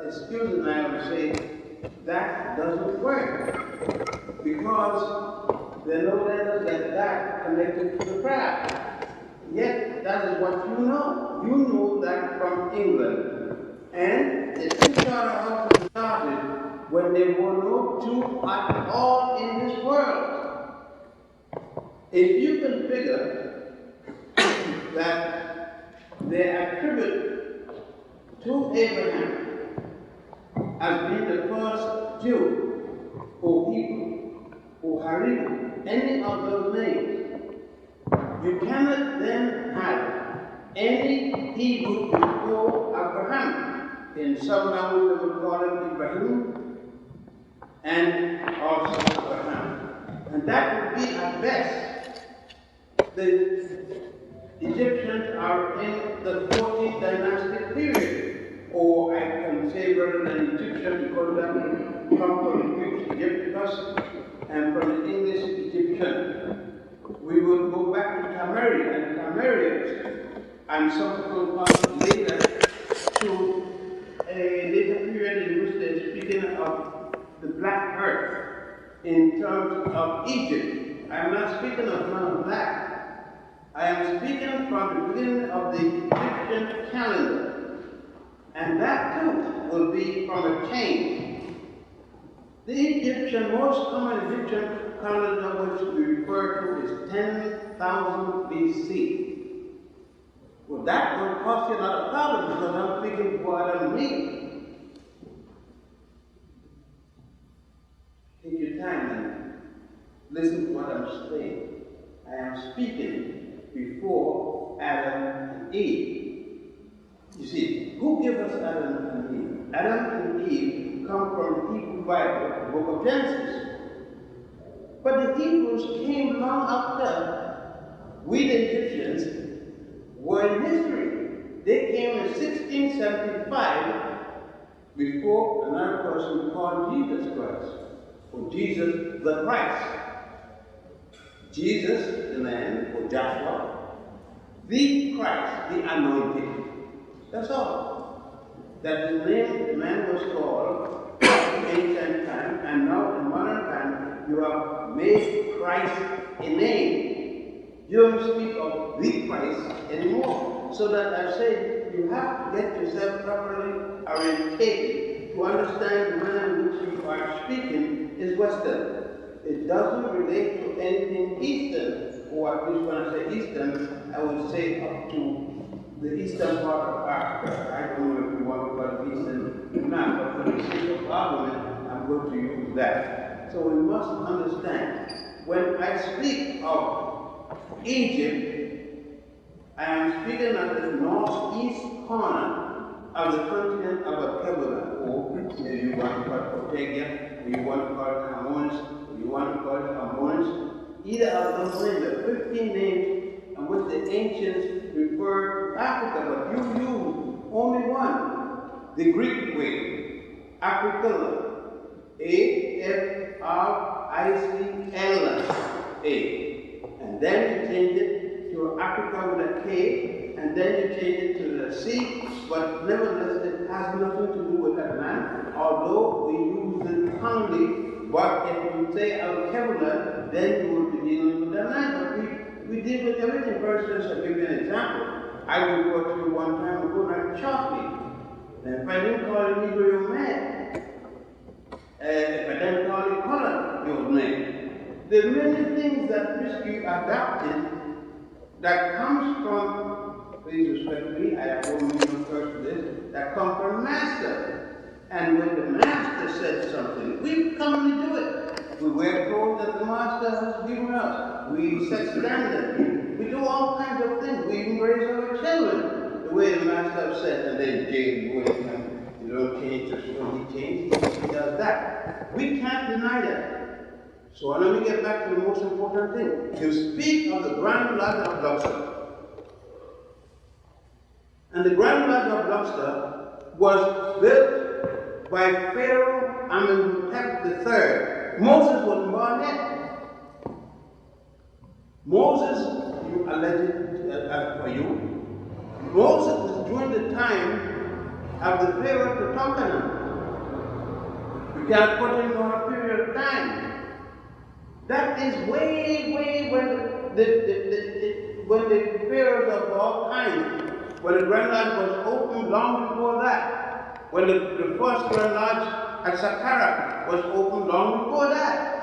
Excuse me, I would say that doesn't work because there are no letters that connected to the crab. Yet that is what you know. You know that from England. And the Two Charter Houses started when there were no Jews at all in this world. If you can figure that they attribute to Abraham as being the first Jew, or Hebrew, or Hebrew, any of those names, you cannot then have any Hebrew before Abraham. In some language they would call him Ibrahim and also Abraham. And that would be at best. The Egyptians are in the 14th dynastic period. Or I can say rather than Egyptian because that come from the Greek Egyptus and from the English Egyptian. We will go back to Tamari and Tamarians and some people come later to a later period in which they're speaking of the black earth in terms of Egypt. I am not speaking of non-black. I am speaking from the beginning of the Egyptian calendar. And that too will be from a change. The most common Egyptian calendar which we refer to is 10,000 BC. Well, that will cost you a lot of problem because I'm speaking for Adam and Eve. Take your time and listen to what I'm saying. I am speaking before Adam and Eve. You see, who gave us Adam and Eve? Adam and Eve come from the Hebrew Bible, the book of Genesis. But the Hebrews came long after we, the Egyptians, were in history. They came in 1675 before another person called Jesus Christ, or Jesus the Christ. Jesus, the man, or Joshua, the Christ, the anointed. That's all. That the name the man was called in ancient time, and now in modern time, you have made Christ a name. You don't speak of the Christ anymore. So that I say you have to get yourself properly orientated to understand the manner in which you are speaking is Western. It doesn't relate to anything Eastern, or at least when I say Eastern, I would say up to the eastern part of Africa. I don't know if you want to call it Eastern or not, but for the sake of argument, I'm going to use that. So we must understand, when I speak of Egypt, I am speaking of the northeast corner of the continent of Kebula, or if you want to call it Protegia, or you want to call it Harmonis, or you want to call it Harmonis, either of those names, the 15 names in which the ancients refer to Africa, but you use only one, the Greek way, Africa, A-F-R-I-C-L-A, and then you change it to Africa with a K, and then you change it to the C, but nevertheless it has nothing to do with that land, although we use it commonly, but if you say Al-Kebula, then you will be dealing with that land, but we deal with everything. For instance, I'll give you an example. I will go to you one time ago and I shot me. And if I didn't call you Negro, you're mad. If I didn't call you color, you're mad. There are many things that which you adopted that comes from, please respect me, I have only one first to this, that come from master. And when the master said something, we commonly do it. We wear clothes that the master has given us. We set standards. We do all kinds of things. We even raise our children the way the master said, and then James would come. You don't change just when he changes, he does that. We can't deny that. So let me get back to the most important thing. You speak of the Grand Ladder of Luxor. And the Grand Ladder of Luxor was built by Pharaoh Amenhotep III. Moses was born yet. Moses, you alleged for you, Moses was during the time of the Pharaoh to Tonkanan. You can't put in more period of time. That is way when the pharaohs of all kinds, when the Grand Lodge was opened long before that, when the first Grand Lodge at Saqqara was opened long before that.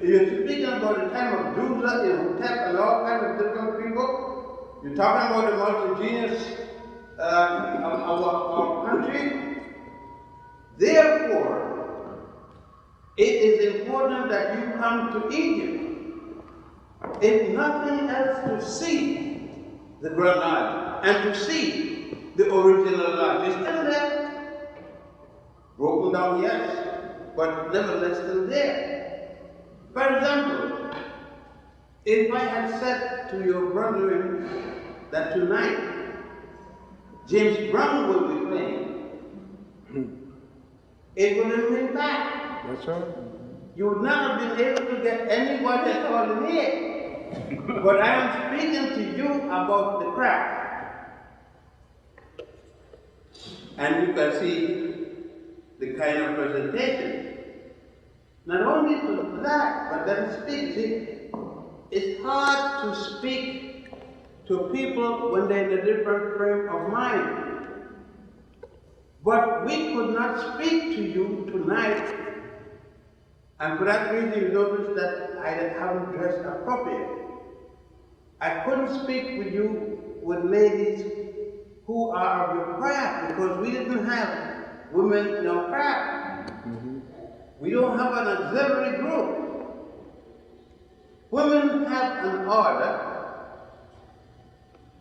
You're speaking about the time of Giza, Hotep, and all kinds of different people. You're talking about the multi-genius of our country. Therefore, it is important that you come to Egypt, if nothing else, to see the Grand Lodge and to see the original lodge. It's still there. Broken down, yes, but nevertheless still there. For example, if I had said to your brethren that tonight James Brown will be playing, it would have been back. That's right. You would not have been able to get anybody at all in here. But I am speaking to you about the craft. And you can see the kind of presentation. Not only to that, but then speak. See, it's hard to speak to people when they're in a different frame of mind. But we could not speak to you tonight, and for that reason you notice that I haven't dressed appropriately. I couldn't speak with you with ladies who are of your craft, because we didn't have women in our craft. We don't have an auxiliary group. Women have an order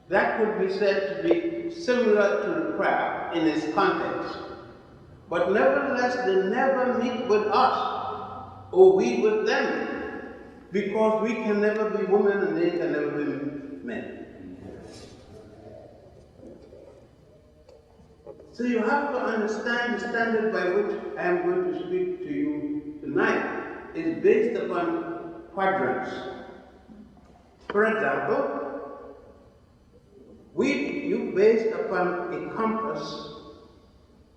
that could be said to be similar to the craft in its context. But nevertheless, they never meet with us, or we with them, because we can never be women and they can never be men. So you have to understand the standard by which I am going to speak to you tonight is based upon quadrants. For example, you based upon a compass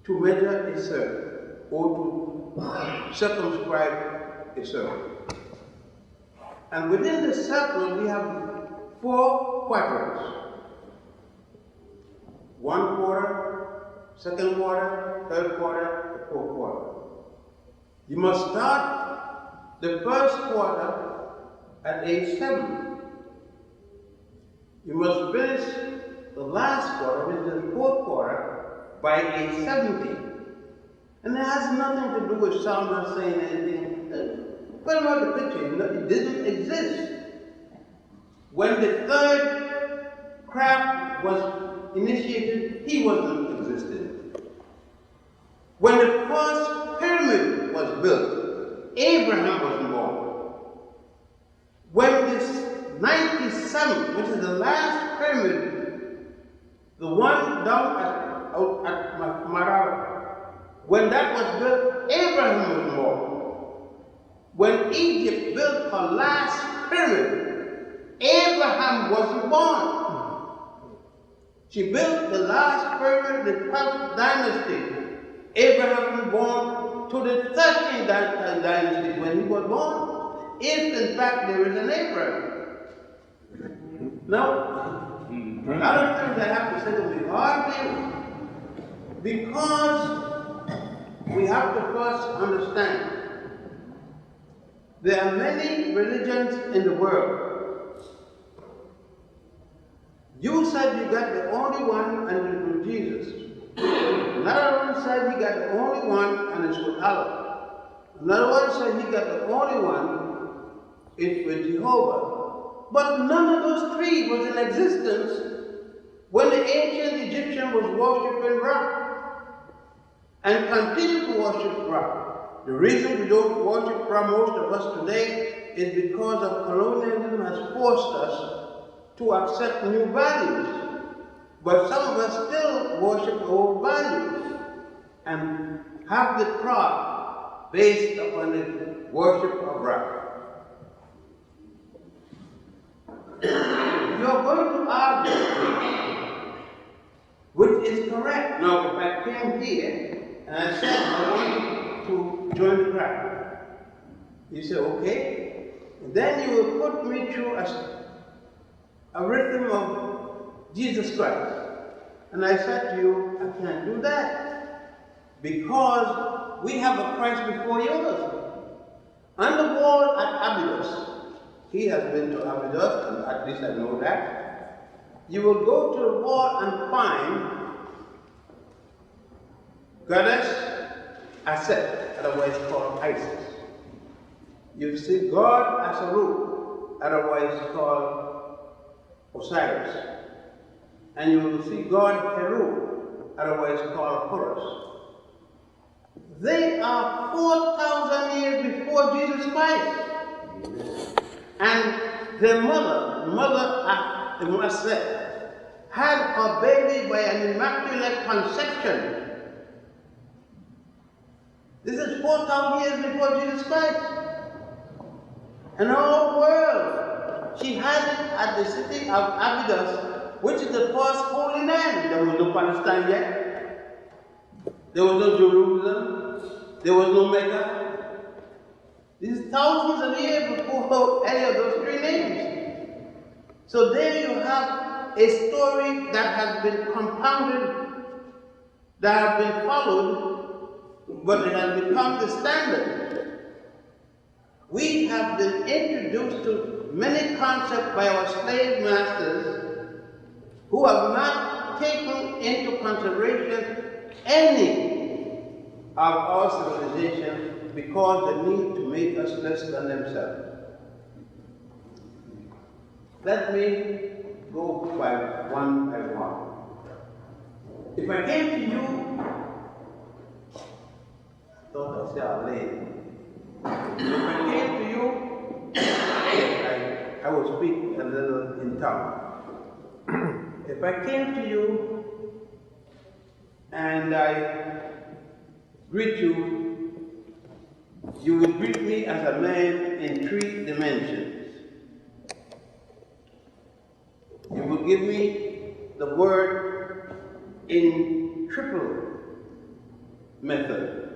to measure a circle or to circumscribe a circle. And within the circle we have 4 quadrants. 1 quarter, 2nd quarter, 3rd quarter, 4th quarter. You must start the 1st quarter at age 7. You must finish the last quarter, which is the 4th quarter, by age 70. And it has nothing to do with Salma saying anything. Put about the picture, it didn't exist. When the 3rd craft was initiated, he wasn't existing. When the 1st pyramid was built, Abraham was born. When this 97th, which is the last pyramid, the one down at Marab, when that was built, Abraham was born. When Egypt built her last pyramid, Abraham wasn't born. She built the last pyramid, the 12th dynasty. Abraham was born to the 13th dynasty when he was born, if in fact there is an Abraham. Now, a lot of things I have to say will be hard here, because we have to first understand there are many religions in the world. You said you got the only one, and it was Jesus. Another one said he got the only one, and it's with Allah. Another one said he got the only one, it's with Jehovah. But none of those 3 was in existence when the ancient Egyptian was worshipping Ra and continued to worship Ra. The reason we don't worship Ra, most of us today, is because of colonialism has forced us to accept new values. But some of us still worship old values and have the craft based upon the worship of Ra. You're going to argue which is correct. Now, if I came here and I said I want to join the crowd, you say, okay, then you will put me through a rhythm of Jesus Christ. And I said to you, I can't do that, because we have a Christ before yours. On the wall at Abydos, he has been to Abydos, and at least I know that. You will go to the wall and find goddess Aset, otherwise called Isis. You see God Asarut, otherwise called Osiris. And you will see God Heru, otherwise called Horus. They are 4,000 years before Jesus Christ. And the mother Aset, had her baby by an immaculate conception. This is 4,000 years before Jesus Christ. And the whole world, she had it at the city of Abydos, which is the first holy land. There was no Palestine yet. There was no Jerusalem. There was no Mecca. This is thousands of years before any of those three names. So there you have a story that has been compounded, that has been followed, but it has become the standard. We have been introduced to many concepts by our slave masters who have not taken into consideration any of our civilization because they need to make us less than themselves. Let me go by one. If I came to you, don't I say our lady. If I came to you, I will speak a little in tongue. If I came to you and I greet you, you will greet me as a man in 3 dimensions. You will give me the word in triple method.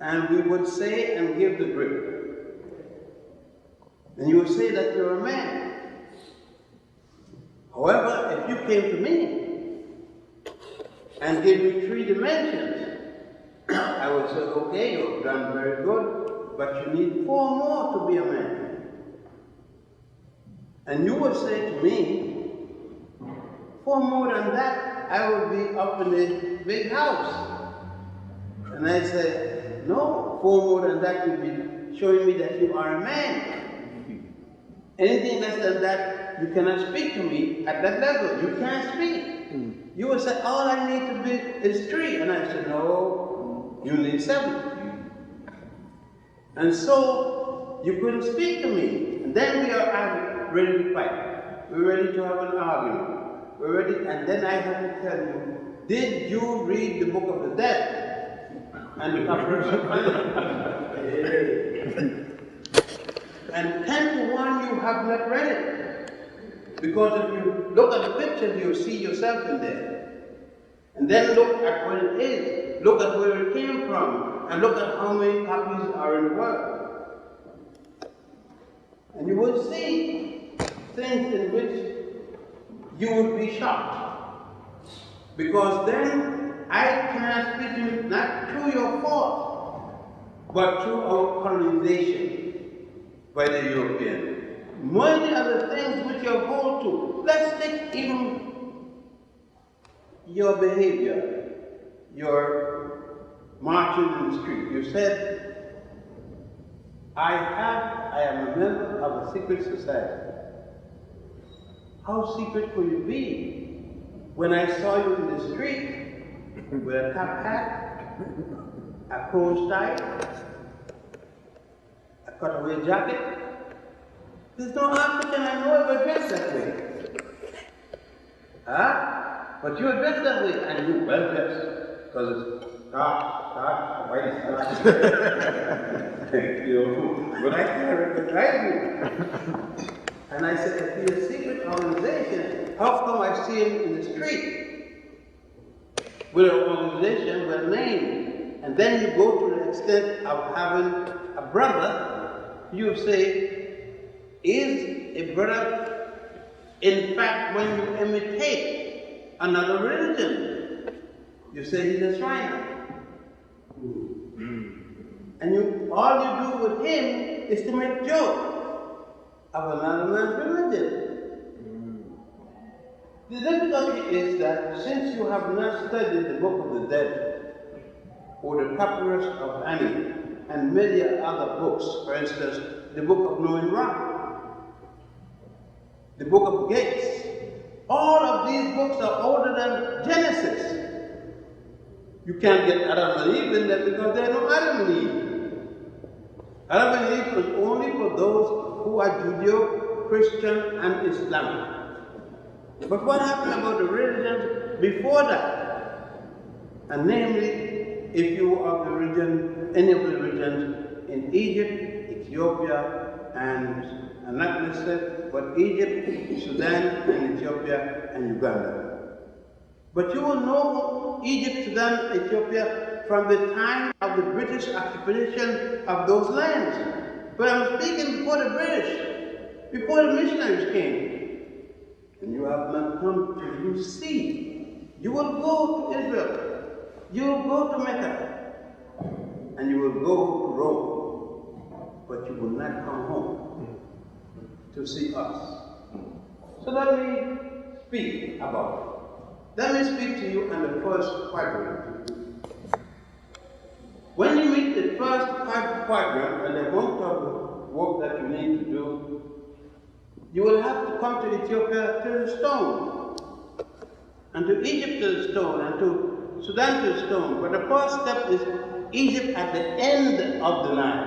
And we would say and give the grip. And you would say that you're a man. However, if you came to me and gave me 3 dimensions, I would say, okay, you've done very good, but you need 4 more to be a man. And you would say to me, 4 more than that, I will be up in a big house. And I said, no, 4 more than that will be showing me that you are a man. Anything less than that, you cannot speak to me at that level. You can't speak. You will say, all I need to be is 3. And I said, no, you need 7. And so, you couldn't speak to me. And then we are ready to fight. We're ready to have an argument. We're ready, and then I have to tell you, did you read the book of the dead? And the and 10 to 1, you have not read it. Because if you look at the pictures, you'll see yourself in there. And then look at what it is. Look at where it came from. And look at how many copies are in the world. And you will see things in which you would be shocked. Because then I cannot speak to you not through your fault, but through our colonization by the Europeans. Many other things which you hold to. Let's take even your behavior, your marching in the street. You said, I am a member of a secret society. How secret could you be when I saw you in the street with a top hat, a closed tie, a cutaway jacket? There's no African I know ever dressed that way. Huh? But you're dressed that way, and you're well dressed, because it's dark, white, you know, but I can't recognize you. And I said, if he's a secret organization, how come I see him in the street with an organization with a name? And then you go to the extent of having a brother, you say, is a brother, in fact, when you imitate another religion, you say he's a Shriner. And all you do with him is to make joke of another man's religion. The difficulty is that since you have not studied the Book of the Dead, or the Papyrus of Ani, and many other books, for instance, the Book of Knowing Rock, the Book of Gates, all of these books are older than Genesis. You can't get Adam and Eve in there because there are no Adam and Eve. Adam and Eve was only for those who are Judeo-Christian and Islamic. But what happened about the religions before that? And namely, if you are of the religion, any of the religions in Egypt, Ethiopia, and not necessarily, but Egypt, Sudan, and Ethiopia, and Uganda. But you will know Egypt, Sudan, Ethiopia from the time of the British occupation of those lands. But I'm speaking before the British, before the missionaries came. And you have not come to you see. You will go to Israel. You will go to Mecca. And you will go to Rome. But you will not come home to see us. So let me speak about it. Let me speak to you on the first quadrant. When you meet the first quadrant and the amount of work that you need to do, you will have to come to Ethiopia to the stone, and to Egypt to the stone, and to Sudan to the stone. But the first step is Egypt at the end of the Nile.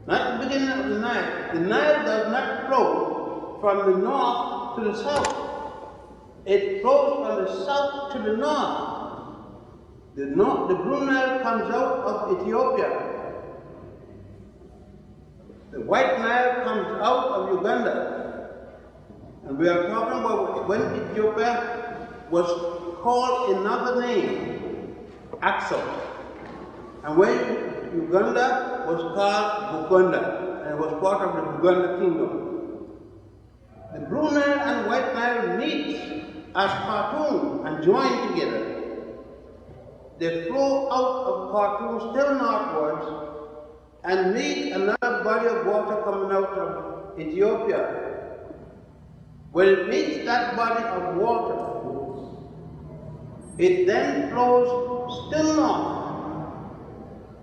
Not the beginning of the Nile. The Nile does not flow from the north to the south. It flows from the south to the north. The Blue Nile comes out of Ethiopia. The White Nile comes out of Uganda. And we are talking about when Ethiopia was called another name, Axel. And when Uganda was called Buganda, and it was part of the Buganda kingdom. The Blue Nile and White Nile meet as Khartoum and join together. They flow out of Khartoum still northwards and meet another body of water coming out of Ethiopia. When it meets that body of water, it then flows still north,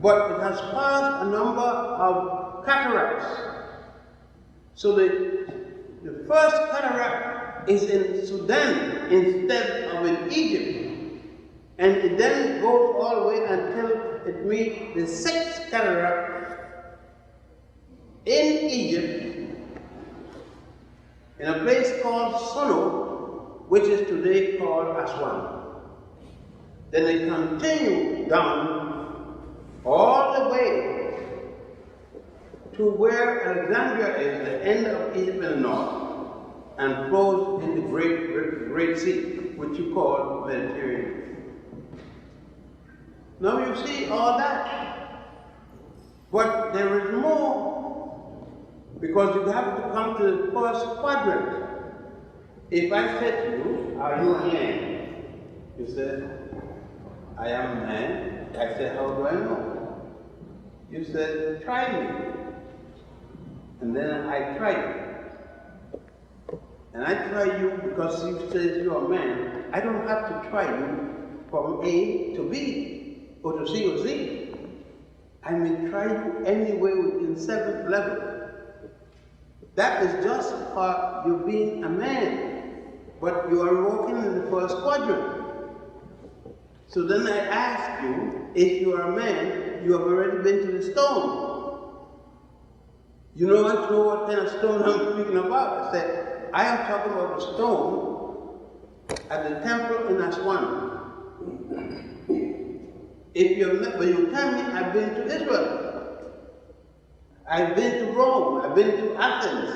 but it has passed a number of cataracts. So the first cataract is in Sudan instead of in Egypt. And it then goes all the way until it meets the sixth cataract in Egypt, in a place called Sono, which is today called Aswan. Then they continue down all the way to where Alexandria is, the end of Egypt in the north, and flows in the Great Sea, which you call Mediterranean. Now you see all that, but there is more, because you have to come to the first quadrant. If I said to you, are you a man? You said, I am a man. I said, how do I know? You said, try me. And then I try you. And I try you because you said you're a man. I don't have to try you from A to B. Or to C or Z. I may try you anywhere within 7th level. That is just for you being a man, but you are walking in the first quadrant. So then I ask you, if you are a man, you have already been to the stone. You know what kind of stone I'm speaking about? I said, I am talking about the stone at the temple in Aswan. If you tell me I've been to Israel, I've been to Rome, I've been to Athens,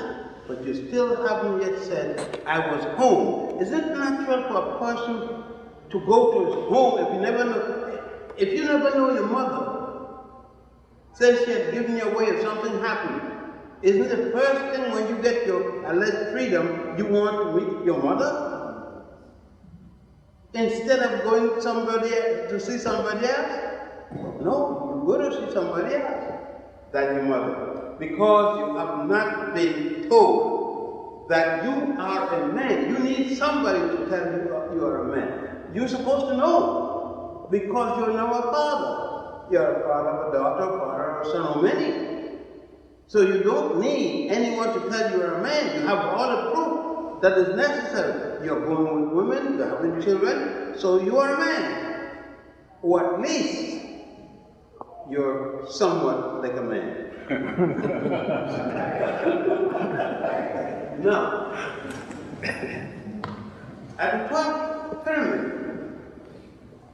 but you still haven't yet said, I was home. Is it natural for a person to go to his home if you never know your mother, say she had given you away if something happened? Isn't the first thing when you get your alleged freedom, you want to meet your mother? Instead of going to see somebody else? No, you go to see somebody else than your mother. Because you have not been told that you are a man. You need somebody to tell you you are a man. You're supposed to know. Because you're now a father. You're a father of a daughter, a father of a son, or many. So you don't need anyone to tell you you're a man. You have all the proof that is necessary. You're going with women, you're having children, so you are a man. Or at least, you're somewhat like a man. Now, at the 12th pyramid,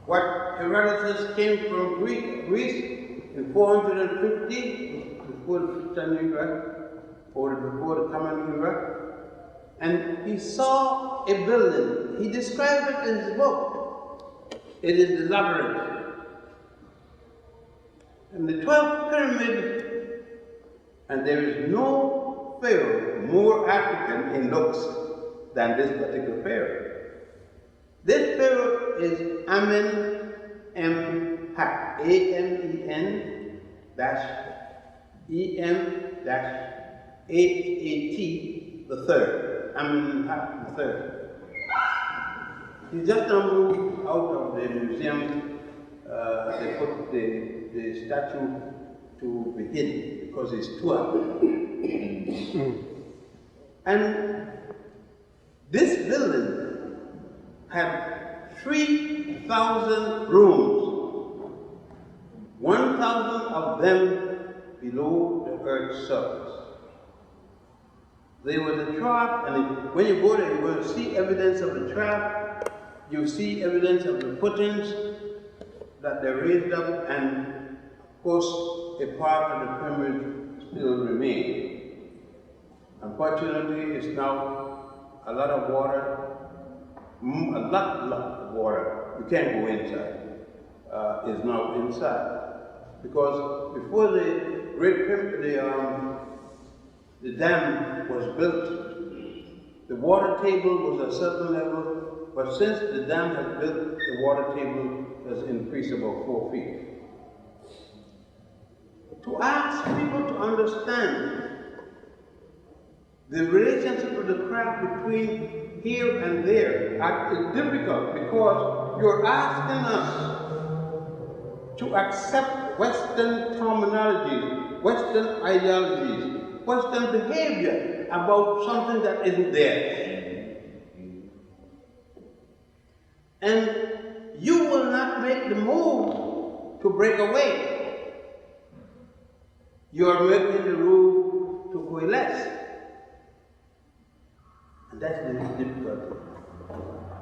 what Herodotus came from Greece in 450, before the Christian era, or before the Common era, and he saw a building. He described it in his book. It is the labyrinth. And the 12th pyramid, and there is no pharaoh more African in looks than this particular pharaoh. This pharaoh is Amenemhat, A-M-E-N E-M-H-A-T the third, Amenemhat the third. He just now moved out of the museum. They put the statue to be hidden because it's too ugly. And this building had 3,000 rooms, 1,000 of them below the earth's surface. There was a trap, and when you go there, you're going to see evidence of the trap. You see evidence of the footings that they raised up, and of course, a part of the pyramid still remains. Unfortunately, it's now a lot of water, a lot of water. You can't go inside. Is now inside, because before the Great Pyramid, the dam was built, the water table was a certain level, but since the dam was built, the water table has increased about 4 feet. To ask people to understand the relationship of the craft between here and there is difficult, because you're asking us to accept Western terminologies, Western ideologies, Western behavior about something that isn't there. And you will not make the move to break away. You are making the move to coalesce. And that's the difficulty.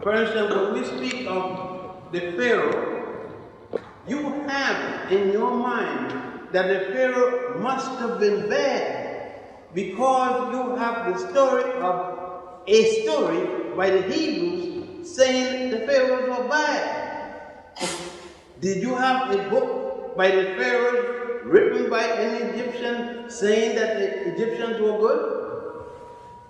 For instance, when we speak of the Pharaoh, you have in your mind that the Pharaoh must have been bad, because you have the story by the Hebrews saying the Pharaohs were bad. Did you have a book by the Pharaohs written by any Egyptian saying that the Egyptians were good?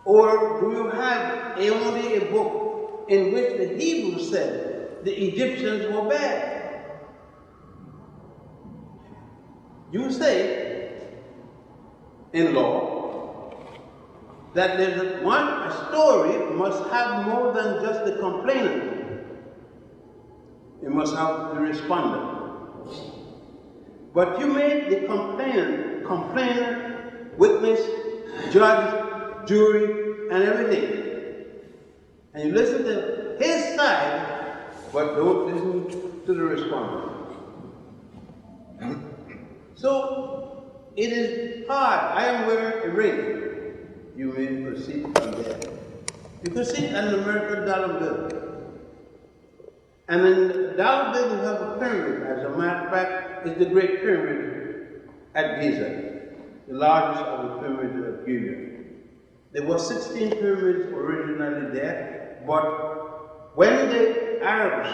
Or do you have only a book in which the Hebrews said the Egyptians were bad? You say in law that there's a story must have more than just the complainant. It must have the respondent. But you made the complainant, witness, judge, jury, and everything. And you listen to his side, but don't listen to the respondent. So, it is hard. I am wearing a ring. You may proceed from there. You can see an American dollar bill. And in the dollar bill, you have a pyramid. As a matter of fact, it's the Great Pyramid at Giza, the largest of the pyramids of Giza. There were 16 pyramids originally there, but when the Arabs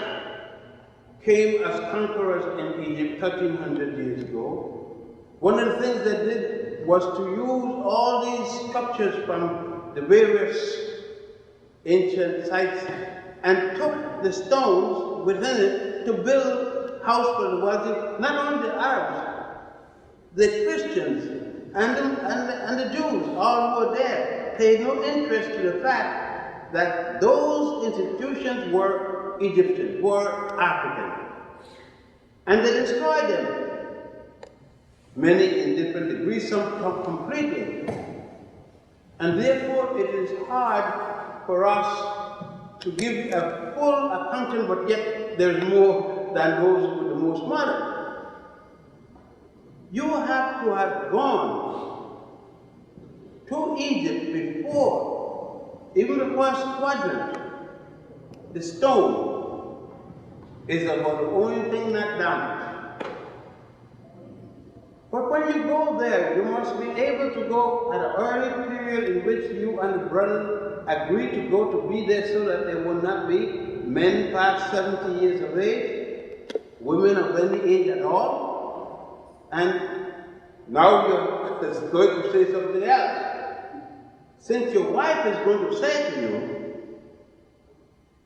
came as conquerors in Egypt 1300 years ago, one of the things they did was to use all these sculptures from the various ancient sites and took the stones within it to build house for the wealthy, not only the Arabs, the Christians and the Jews, all who were there, paid no interest to the fact that those institutions were Egyptian, were African. And they destroyed them. Many in different degrees, some completely. And therefore it is hard for us to give a full accounting, but yet there's more than those with the most modern. You have to have gone to Egypt before, even the first quadrant. The stone is about the only thing not damaged. But when you go there, you must be able to go at an early period in which you and the brothers agree to go to be there so that there will not be men past 70 years of age, women of any age at all, and now you're going to say something else. Since your wife is going to say to you,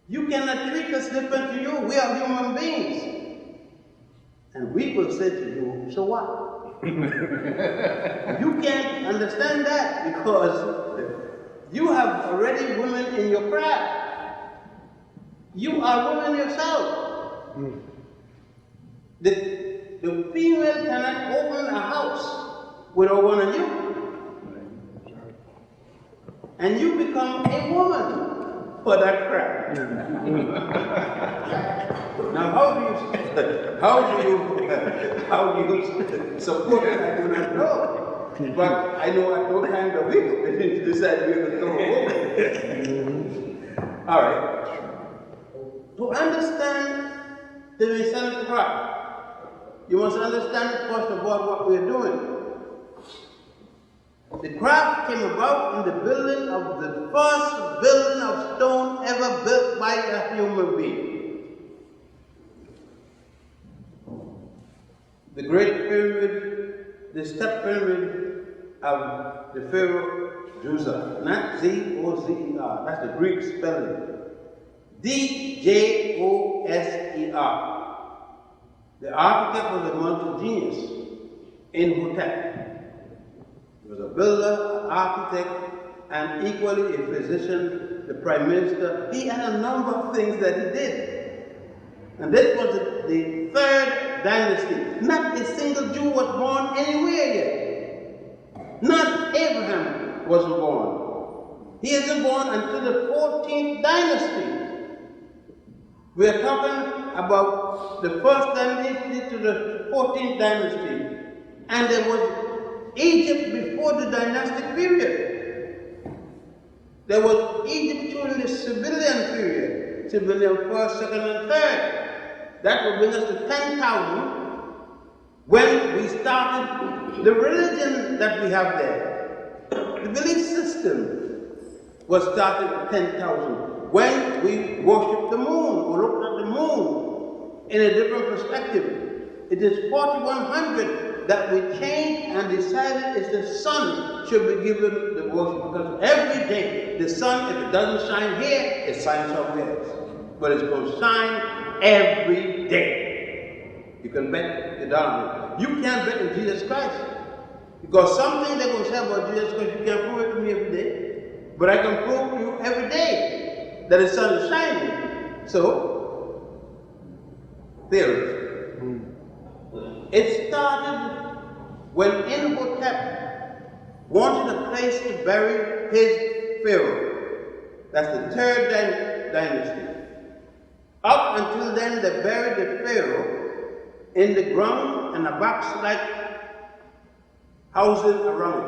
you cannot treat us different to you, we are human beings. And we will say to you, so what? You can't understand that because you have already women in your craft. You are women yourself. The female cannot open a house without one of you. And you become a woman for that craft. Now, how do you support it? I do not know. But I know at no time the week we need to decide we will throw over. All right. To understand the Masonic craft, you must understand first of all what we are doing. The craft came about in the building of the first building of stone ever built by a human being. The Great Pyramid, the Step Pyramid of the Pharaoh Giza, not Z-O-Z-E-R, that's the Greek spelling. D-J-O-S-E-R. The architect was a multi-genius Imhotep. He was a builder, an architect, and equally a physician, the prime minister. He had a number of things that he did. And that was the third dynasty. Not a single Jew was born anywhere yet. Not Abraham was born. He isn't born until the 14th dynasty. We are talking about the first dynasty to the 14th dynasty. And there was Egypt before the dynastic period. There was Egypt during the civilian period. Civilian first, second, and third. That would bring us to 10,000 when we started the religion that we have there. The belief system was started at 10,000 when we worshiped the moon or looked at the moon in a different perspective. It is 4100 that we changed and decided is the sun should be given the worship, because every day the sun, if it doesn't shine here, it shines somewhere else. But it's going to shine every day. You can bet the dollar. You can't bet in Jesus Christ. Because something they're going to say about Jesus Christ, you can't prove it to me every day. But I can prove to you every day that the sun is shining. So, theories. It started when Imhotep wanted a place to bury his Pharaoh. That's the third dynasty. Up until then, they buried the Pharaoh in the ground and a box-like houses around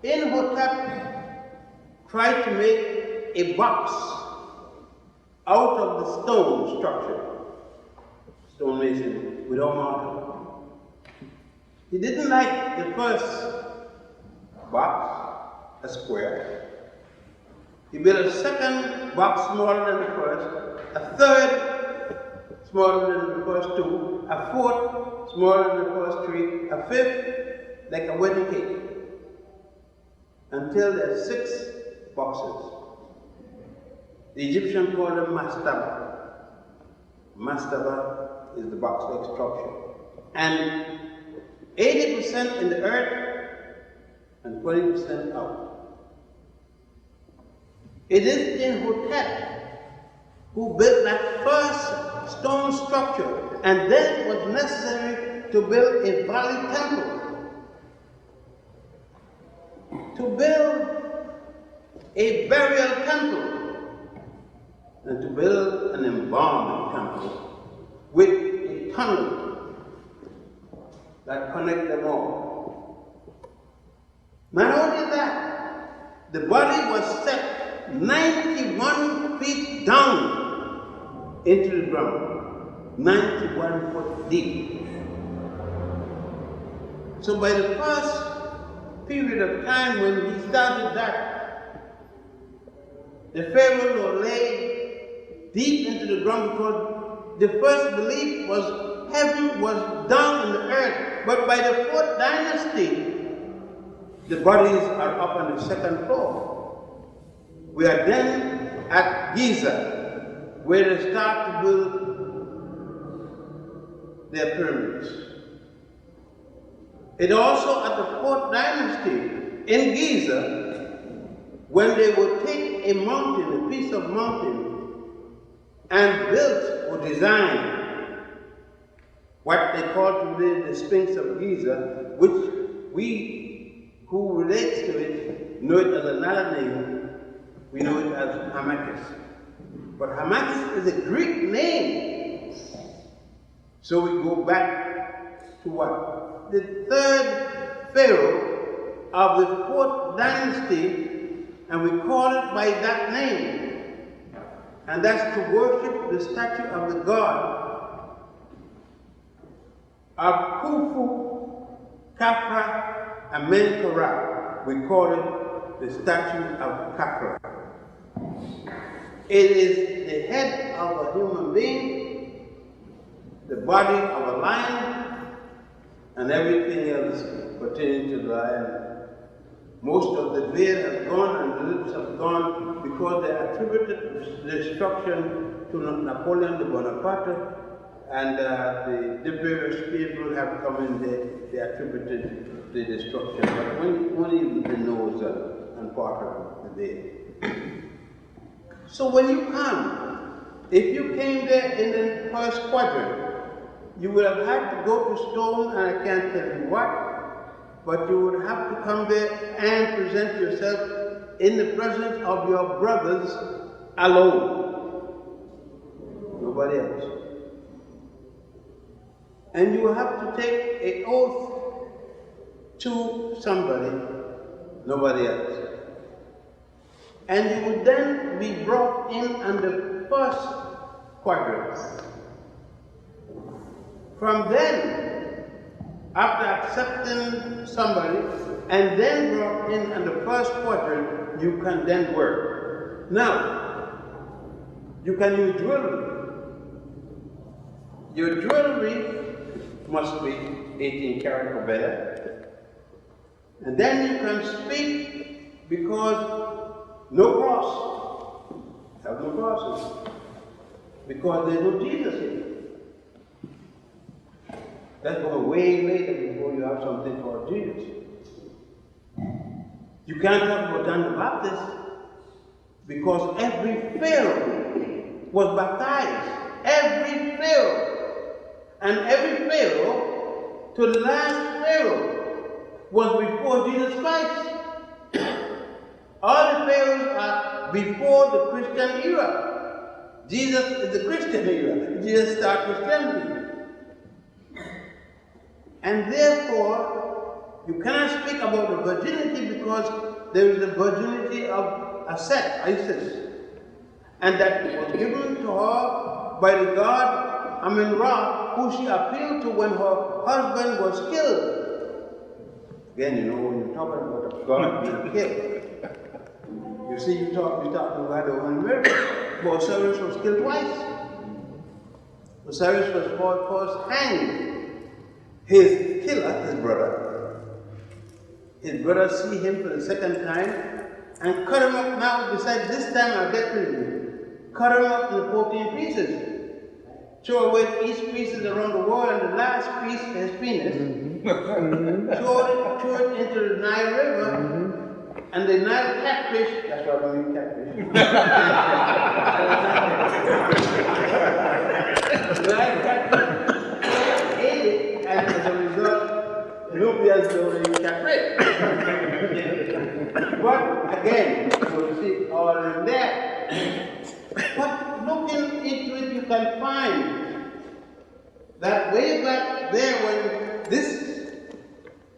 it. Imhotep tried to make a box out of the stone structure, stone masonry, without mortar. He didn't like the first box, a square. He built a second box smaller than the first, a third smaller than the first two, a fourth smaller than the first three, a fifth like a wedding cake, until there are 6 boxes. The Egyptians called them mastaba. Mastaba is the box-like structure. And 80% in the earth and 20% out. It is Imhotep who built that first stone structure, and then it was necessary to build a valley temple. To build a burial temple, and to build an embalming temple with a tunnel that connects them all. Not only that, the body was set 91 feet down into the ground, 91 foot deep. So by the first period of time when he started that, the Pharaoh was laid deep into the ground because the first belief was heaven was down in the earth. But by the 4th dynasty, the bodies are up on the 2nd floor. We are then at Giza, where they start to build their pyramids. It also at the 4th dynasty in Giza, when they would take a mountain, a piece of mountain, and built or designed what they call today the Sphinx of Giza, which we who relates to it know it as another name. We know it as Hamakis. But Hamakis is a Greek name. So we go back to what? The 3rd Pharaoh of the 4th dynasty, and we call it by that name. And that's to worship the statue of the god of Khufu, Khafra, and Menkaura. We call it the statue of Khafra. It is the head of a human being, the body of a lion, and everything else pertaining to the lion. Most of the veil has gone and the lips have gone because they attributed the destruction to Napoleon Bonaparte, and the various people have come in there, they attributed the destruction, but only the nose and part of the veil. So when you come, if you came there in the first quadrant, you would have had to go to stone, and I can't tell you what, but you would have to come there and present yourself in the presence of your brothers alone. Nobody else. And you will have to take an oath to somebody, nobody else. And you would then be brought in on the first quadrant. From then, after accepting somebody and then brought in on the first quadrant, you can then work. Now, you can use jewelry. Your jewelry must be 18 karat or better. And then you can speak because no cross. Have no crosses. Because there's no Jesus here. That's going way later before you have something called Jesus. You can't talk about John the Baptist because every Pharaoh was baptized. Every Pharaoh. And every Pharaoh, to the last Pharaoh, was before Jesus Christ. All the Pharaohs are before the Christian era. Jesus is the Christian era. Jesus started Christianity. And therefore, you cannot speak about the virginity because there is the virginity of Isis. And that was given to her by the god Amun-Ra, who she appealed to when her husband was killed. Again, you know, when you're talking about a god being killed. You see, you're talking about the one miracle. But Osiris was killed twice. Osiris was first hanged. His killer, his brother see him for the second time and cut him up. Now, besides this time, I'll get rid of you. Cut him up into 14 pieces. Throw away each pieces around the world, and the last piece, his penis, throw it into the Nile River. And the Nile catfish, that's why I mean catfish. The Nile catfish ate it, and as a result, Nubians don't eat catfish. But again, you see all in there. But looking into it, you can find that way back there when this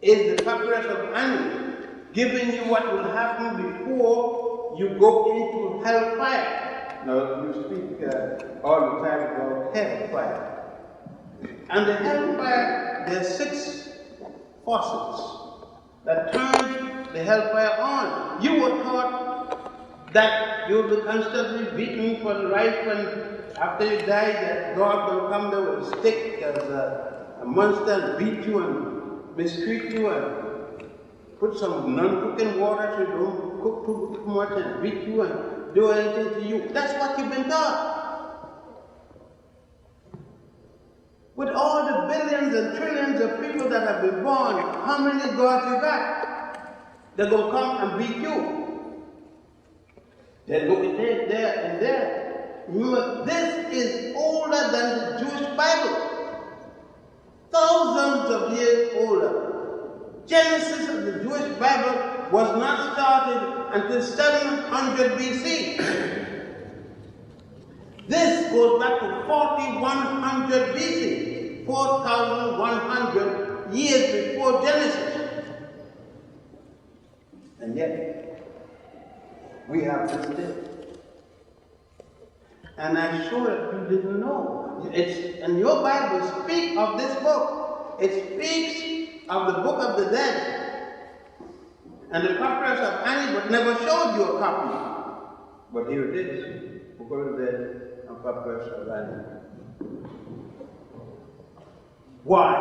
is the papyrus of Anu, giving you what will happen before you go into hellfire. Now, you speak all the time about hellfire. And the hellfire, there are 6 faucets that turn the hellfire on. You were taught that you will be constantly beaten for life, and after you die, that God will come there with a stick as a monster and beat you and mistreat you and put some non-cooking water so you don't cook too much and beat you and do anything to you. That's what you've been taught. With all the billions and trillions of people that have been born, how many gods you got? They're going to come and beat you. They're looking there and there. Remember, this is older than the Jewish Bible. Thousands of years older. Genesis of the Jewish Bible was not started until 700 BC. This goes back to 4100 BC, 4100 years before Genesis. And yet, we have this day. And I'm sure that you didn't know. And your Bible speaks of this book. It speaks of the Book of the Dead. And the papyrus of Anu, but never showed you a copy. But here it is, Book of the Dead and papyrus of Anu. Why?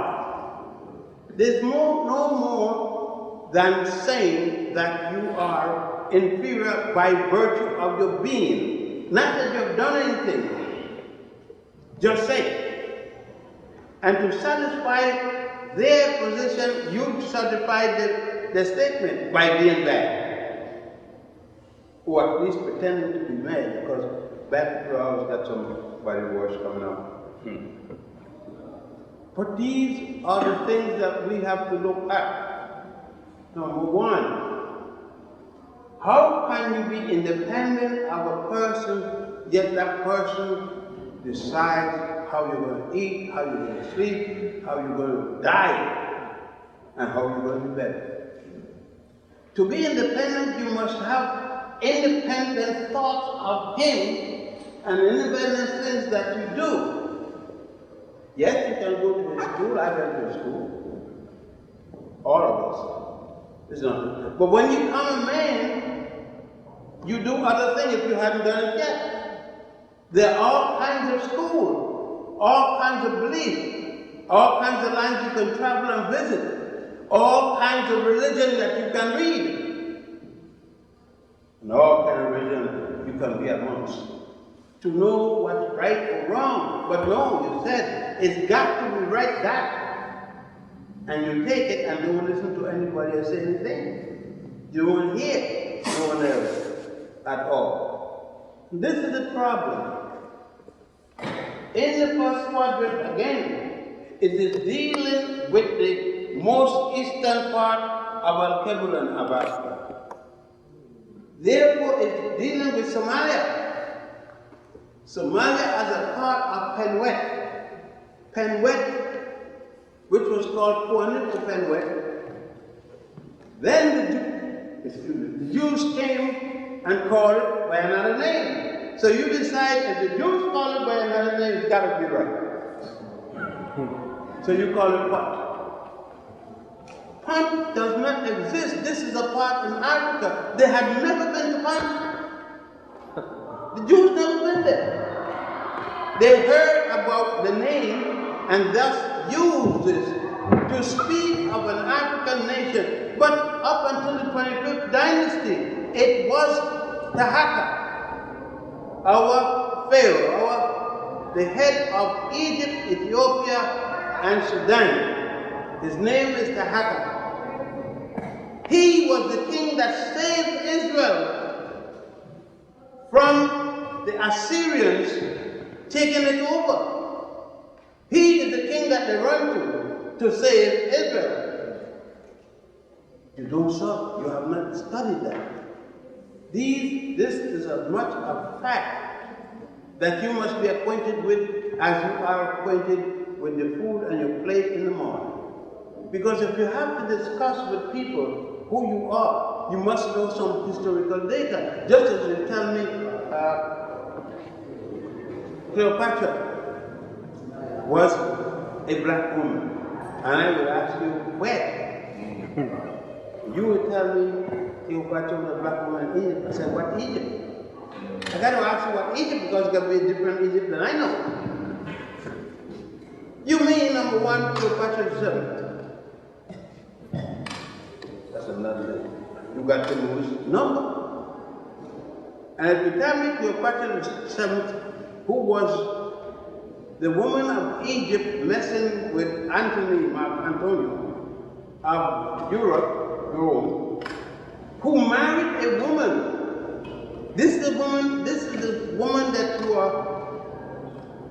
There's no more than saying that you are inferior by virtue of your being. Not that you've done anything. Just say it. And to satisfy their position, you certified the statement by being bad. Or at least pretending to be mad, because bad people always got somebody worse coming up. But these are the things that we have to look at. Number one, how can you be independent of a person, yet that person decides how you're going to eat, how you're going to sleep, how you're going to die, and how you're going to be better. To be independent, you must have independent thoughts of him and independent things that you do. Yes, you can go to a school. I went to a school. All of us. It's not. But when you become a man, you do other things if you haven't done it yet. There are all kinds of schools, all kinds of beliefs, all kinds of lands you can travel and visit, all kinds of religion that you can read, and all kinds of religion you can be amongst to know what's right or wrong. But no, you said it's got to be right that, and you take it and don't listen to anybody else say anything. You don't hear no one else at all. This is the problem. In the first quadrant, again, it is dealing with the most eastern part of Al-Kabul and Abasta. Therefore, it's dealing with Somalia. Somalia as a part of Penwet. Penwet, which was called Puaniko Penwet. Then the Jews came and called it by another name. So you decide if the Jews call it by another name, it's got to be right. So you call it Punt. Punt does not exist. This is a part in Africa. They had never been to Punt. The Jews never went there. They heard about the name and thus used this to speak of an African nation. But up until the 25th dynasty, it was Tahaka, our Pharaoh, the head of Egypt, Ethiopia, and Sudan. His name is Tahaka. He was the king that saved Israel from the Assyrians taking it over. He is the king that they run to save Israel. You don't sir, you have not studied that. This is as much a fact that you must be acquainted with as you are acquainted with the food on your plate in the morning. Because if you have to discuss with people who you are, you must know some historical data. Just as you tell me Cleopatra was a black woman. And I will ask you, where? You will tell me Cleopatra was a black woman in Egypt. I said, what Egypt? I got to ask you what Egypt, because it's got to be a different Egypt than I know. You mean, number one, Cleopatra the seventh? That's another thing. You got to lose number. And if you tell me Cleopatra the seventh, who was the woman of Egypt messing with Mark Antonio of Europe, Rome, who married a woman. This is the woman that you are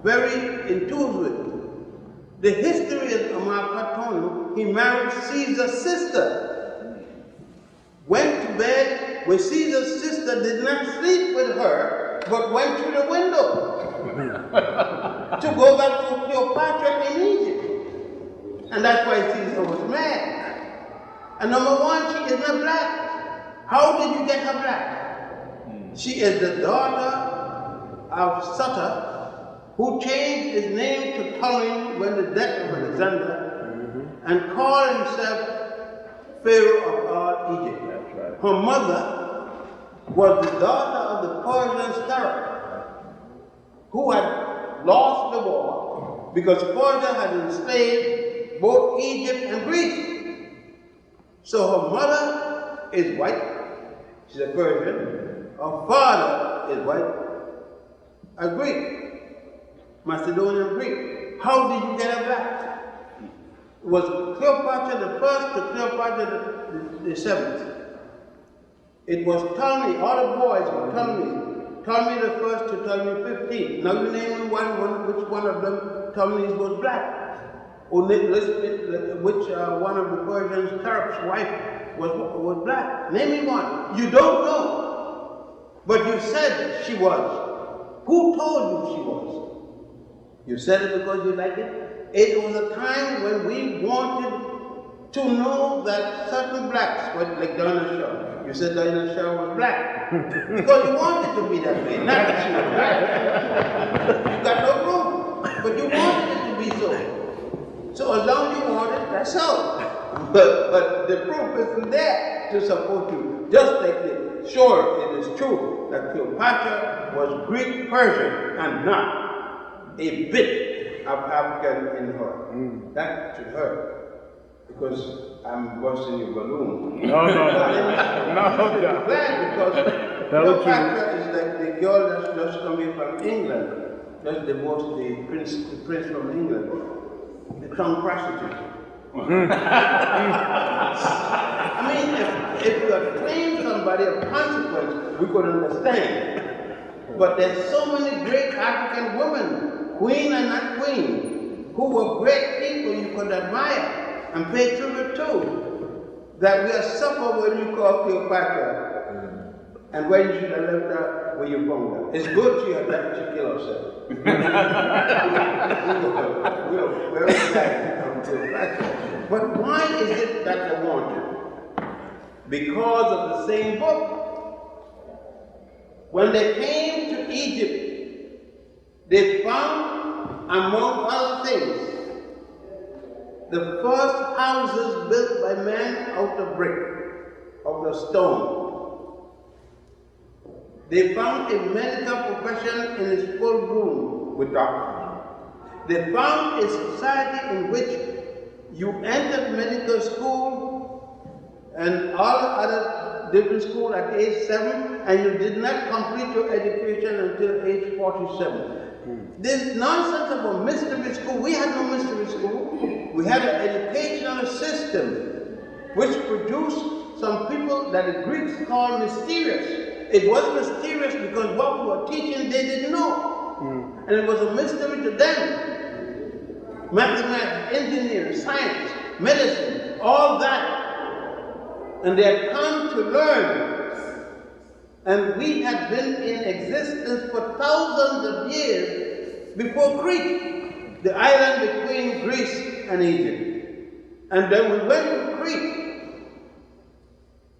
very in tune with. The history of Mark Antonio, he married Caesar's sister. Went to bed where Caesar's sister did not sleep with her, but went through the window to go back to Cleopatra in Egypt. And that's why Caesar was mad. And number one, she is not black. How did you get her black? She is the daughter of Sutter, who changed his name to Ptolemy when the death of Alexander, and called himself Pharaoh of all Egypt. That's right. Her mother was the daughter of the Persian Pharaoh, who had lost the war because Persia had enslaved both Egypt and Greece. So her mother is white, she's a Persian. Her father is white, a Greek, Macedonian Greek. How did you get her back? It was Cleopatra the first to Cleopatra the seventh. It was Ptolemy, all the boys were Ptolemy. Ptolemy the first to Ptolemy 15. Now you name which one of them Ptolemy's was black. Or which one of the Persians, Tarab's wife was black. Name me one. You don't know. But you said she was. Who told you she was? You said it because you liked it? It was a time when we wanted to know that certain blacks, like Dinah Shaw. You said Dinah Shaw was black. Because you wanted to be that way, not that she was black. You got no proof, but you wanted it to be so. So as long as you want it, that's so. But the proof isn't there to support you. Just like it. Sure, it is true that Cleopatra was Greek Persian and not a bit of African in her. That should hurt. Because I'm busting your balloon. No. I'm glad because Cleopatra is like the girl that's just coming from England. Just divorced the prince from England. The tongue prostitute. I mean, if you had claimed somebody of consequence, we could understand. But there's so many great African women, queen and not queen, who were great people you could admire and pay tribute to, that we are suffer when you call Cleopatra, and when you should have left her where you found her. It's good she had left, she killed herself. we are very glad to come to Cleopatra. But why is it that they want it? Because of the same book. When they came to Egypt, they found, among other things, the first houses built by man out of brick, out of stone. They found a medical profession in its full bloom with doctors. They found a society in which you entered medical school and all other different school at age 7, and you did not complete your education until age 47. This nonsense about mystery school, we had no mystery school. We had an educational system which produced some people that the Greeks called mysterious. It was mysterious because what we were teaching they didn't know. And it was a mystery to them. Mathematics, engineering, science, medicine, all that. And they had come to learn. And we had been in existence for thousands of years before Crete, the island between Greece and Egypt. And then we went to Crete,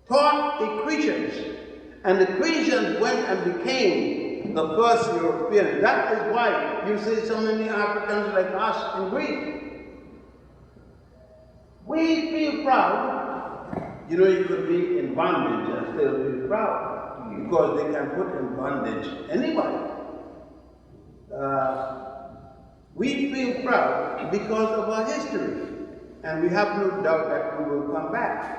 taught the Cretians, and the Cretians went and became the first Europeans. That is why you see so many Africans like us in Greece. We feel proud. You know, you could be in bondage and still feel proud because they can put in bondage anybody. We feel proud because of our history, and we have no doubt that we will come back.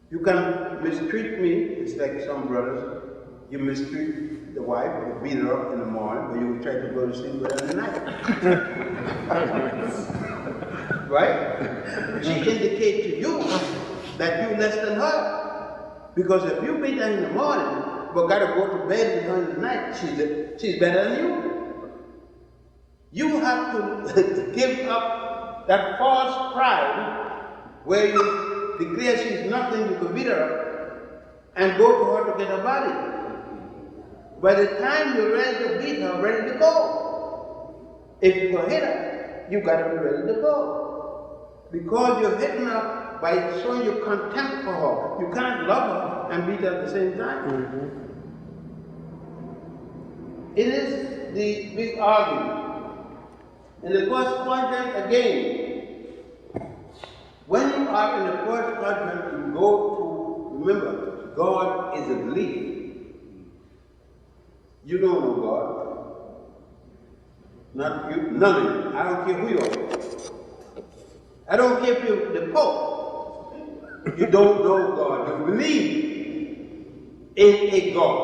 You can mistreat me, it's like some brothers. You mistreat the wife, you beat her up in the morning, but you will try to go to sleep with her in the night. Right? She indicates to you that you're less than her. Because if you beat her in the morning, but got to go to bed with her in the night, she's better than you. You have to give up that false pride where you declare she's nothing, you could beat her and go to her to get her body. By the time you're ready to beat her, ready to go. If you're going to hit her, you got to be ready to go. Because you're hitting her by showing your contempt for her. You can't love her and beat her at the same time. It is the big argument. In the first quadrant again, when you are in the first quadrant, you go to, remember, God is a belief. You don't know God. Not you, none of you. I don't care who you are. I don't care if you're the Pope. You don't know God. You believe in a God.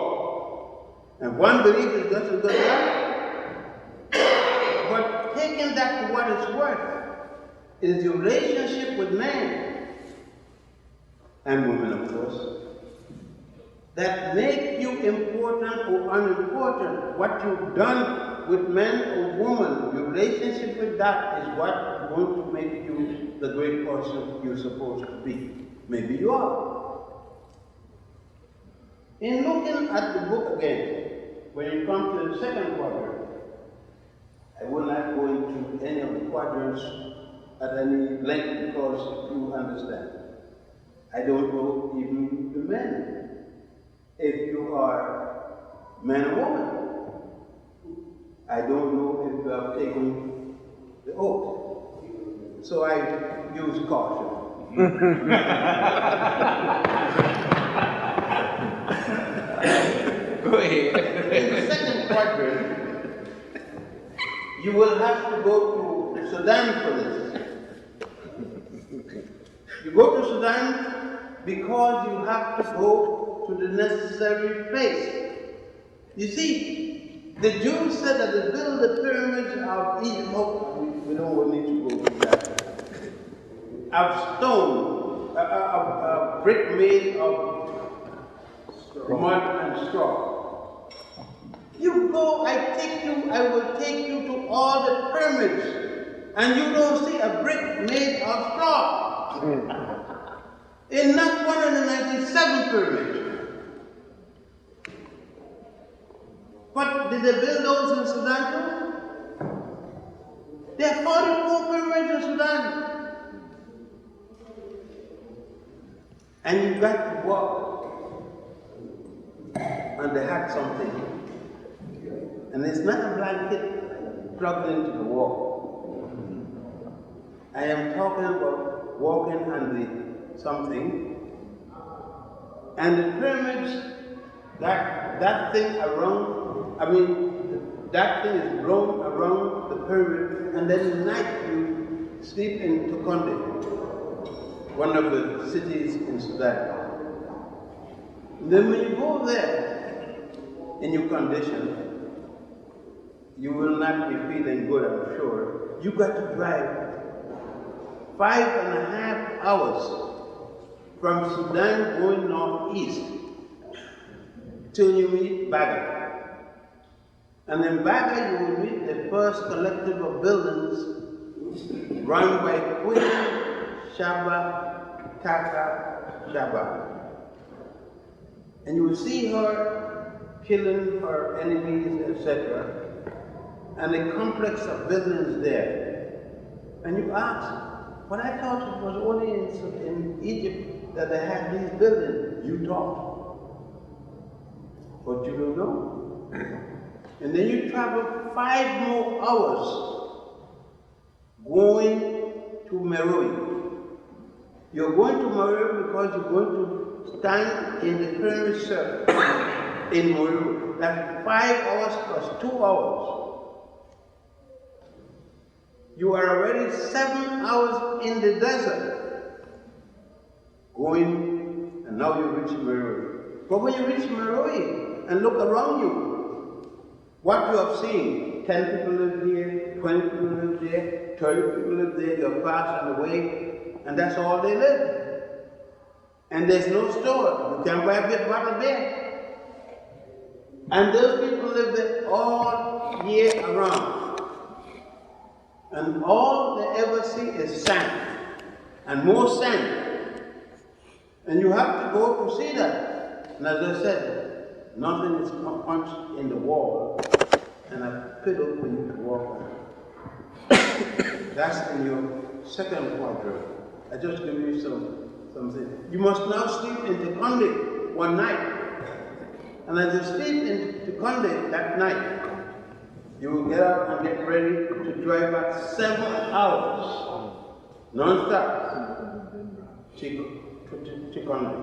And one belief is just as good as that. But taking that to what it's worth is your relationship with man and women, of course, that make you important or unimportant. What you've done with men or women, your relationship with that is what is going to make you the great person you're supposed to be. Maybe you are. In looking at the book again, when you come to the second quadrant, I will not go into any of the quadrants at any length because you understand. I don't know even the men. If you are man or woman, I don't know if you have taken the oath. So I use caution. Go ahead. In the second quadrant, you will have to go to Sudan for this. You go to Sudan because you have to go to the necessary place. You see, the Jews said that they built the pyramids of Egypt. Oh, we don't need to go to that. Of stone, a brick made of mud and straw. You go, I will take you to all the pyramids, and you don't see a brick made of straw. In not 197 pyramids. But did they build those in Sudan too? There are 44 pyramids in Sudan. And you got to walk. And they had something. And it's not a blanket plugged into the wall. I am talking about walking on the something. And the pyramids that thing around, that thing is blown around the pyramid, and then at night you sleep in Tukonde, one of the cities in Sudan. And then when you go there, in your condition, you will not be feeling good, I'm sure. You got to drive 5.5 hours from Sudan going northeast till you meet Baga. And in Baga you will meet the first collective of buildings run by Queen Shaba Kaka Shaba. And you will see her killing her enemies, etc. And a complex of buildings there. And you ask, but I thought it was only in Egypt that they had these buildings. You thought. But you don't know. And then you travel 5 more hours going to Meroe. You're going to Meroe because you're going to stand in the pyramid circle in Meroe. That's 5 hours plus 2 hours. You are already 7 hours in the desert going, and now you reach Meroe. But when you reach Meroe and look around you, what you have seen, 10 people live here, 20 people live there, 30 people live there, you're passing away, and that's all they live. And there's no store. You can't buy a bit bottle there. And those people live there all year around. And all they ever see is sand, and more sand. And you have to go to see that. And as I said, nothing is punched in the wall, and a pillow for you to walk on. That's in your second quadrant. I just give you something. You must now sleep in Tukonde one night. And as you sleep in Tukonde that night, you will get up and get ready to drive back 7 hours, non-stop, to Tukonde.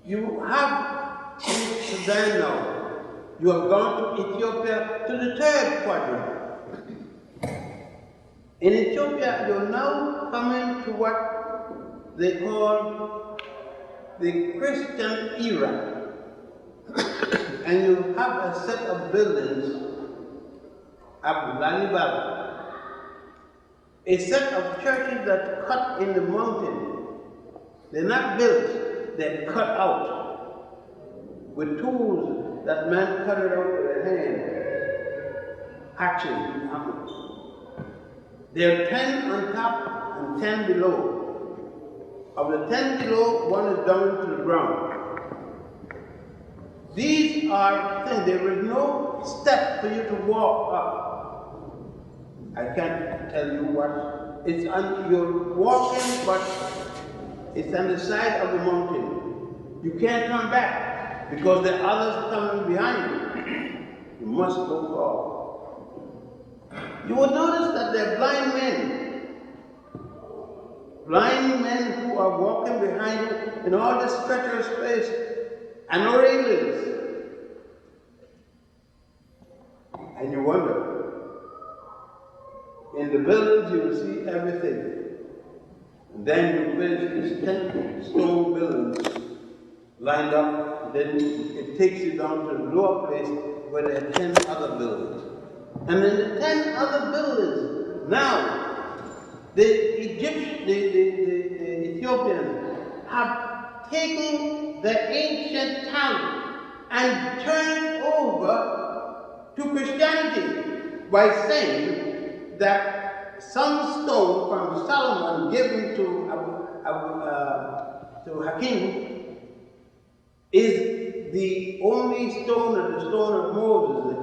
You have in Sudan now, you have gone to Ethiopia to the third quadrant. In Ethiopia, you're now coming to what they call the Christian era. And you have a set of buildings, Lalibaba, a set of churches that cut in the mountain. They're not built, they're cut out with tools that man cut it out with a hand, hatchets. There are 10 on top and 10 below. Of the 10 below, one is down to the ground. These are things, there is no step for you to walk up. I can't tell you what. It's on, you're walking, but it's on the side of the mountain. You can't turn back because there are others coming behind you. You must go forward. You will notice that there are blind men. Blind men who are walking behind you in all this treacherous space. And no railings. And you wonder, in the buildings you will see everything. And then you finish these 10 stone buildings lined up, then it takes you down to the lower place where there are 10 other buildings. And in the 10 other buildings, now, the Ethiopians have taken the ancient talent and turned it over to Christianity by saying that some stone from Solomon given to Hakim is the only stone of the stone of Moses.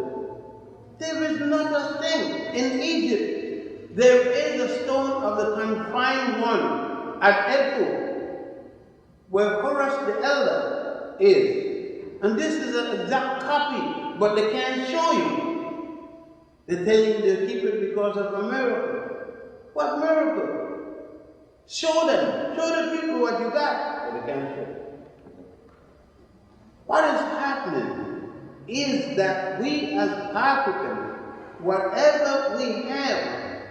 There is no such thing. In Egypt, there is a stone of the confined one at Edfu, where Horus the Elder is. And this is an exact copy, but they can't show you. They tell you they keep it because of a miracle. What miracle? Show them. Show the people what you got, but they can't show. is that we as Africans, whatever we have,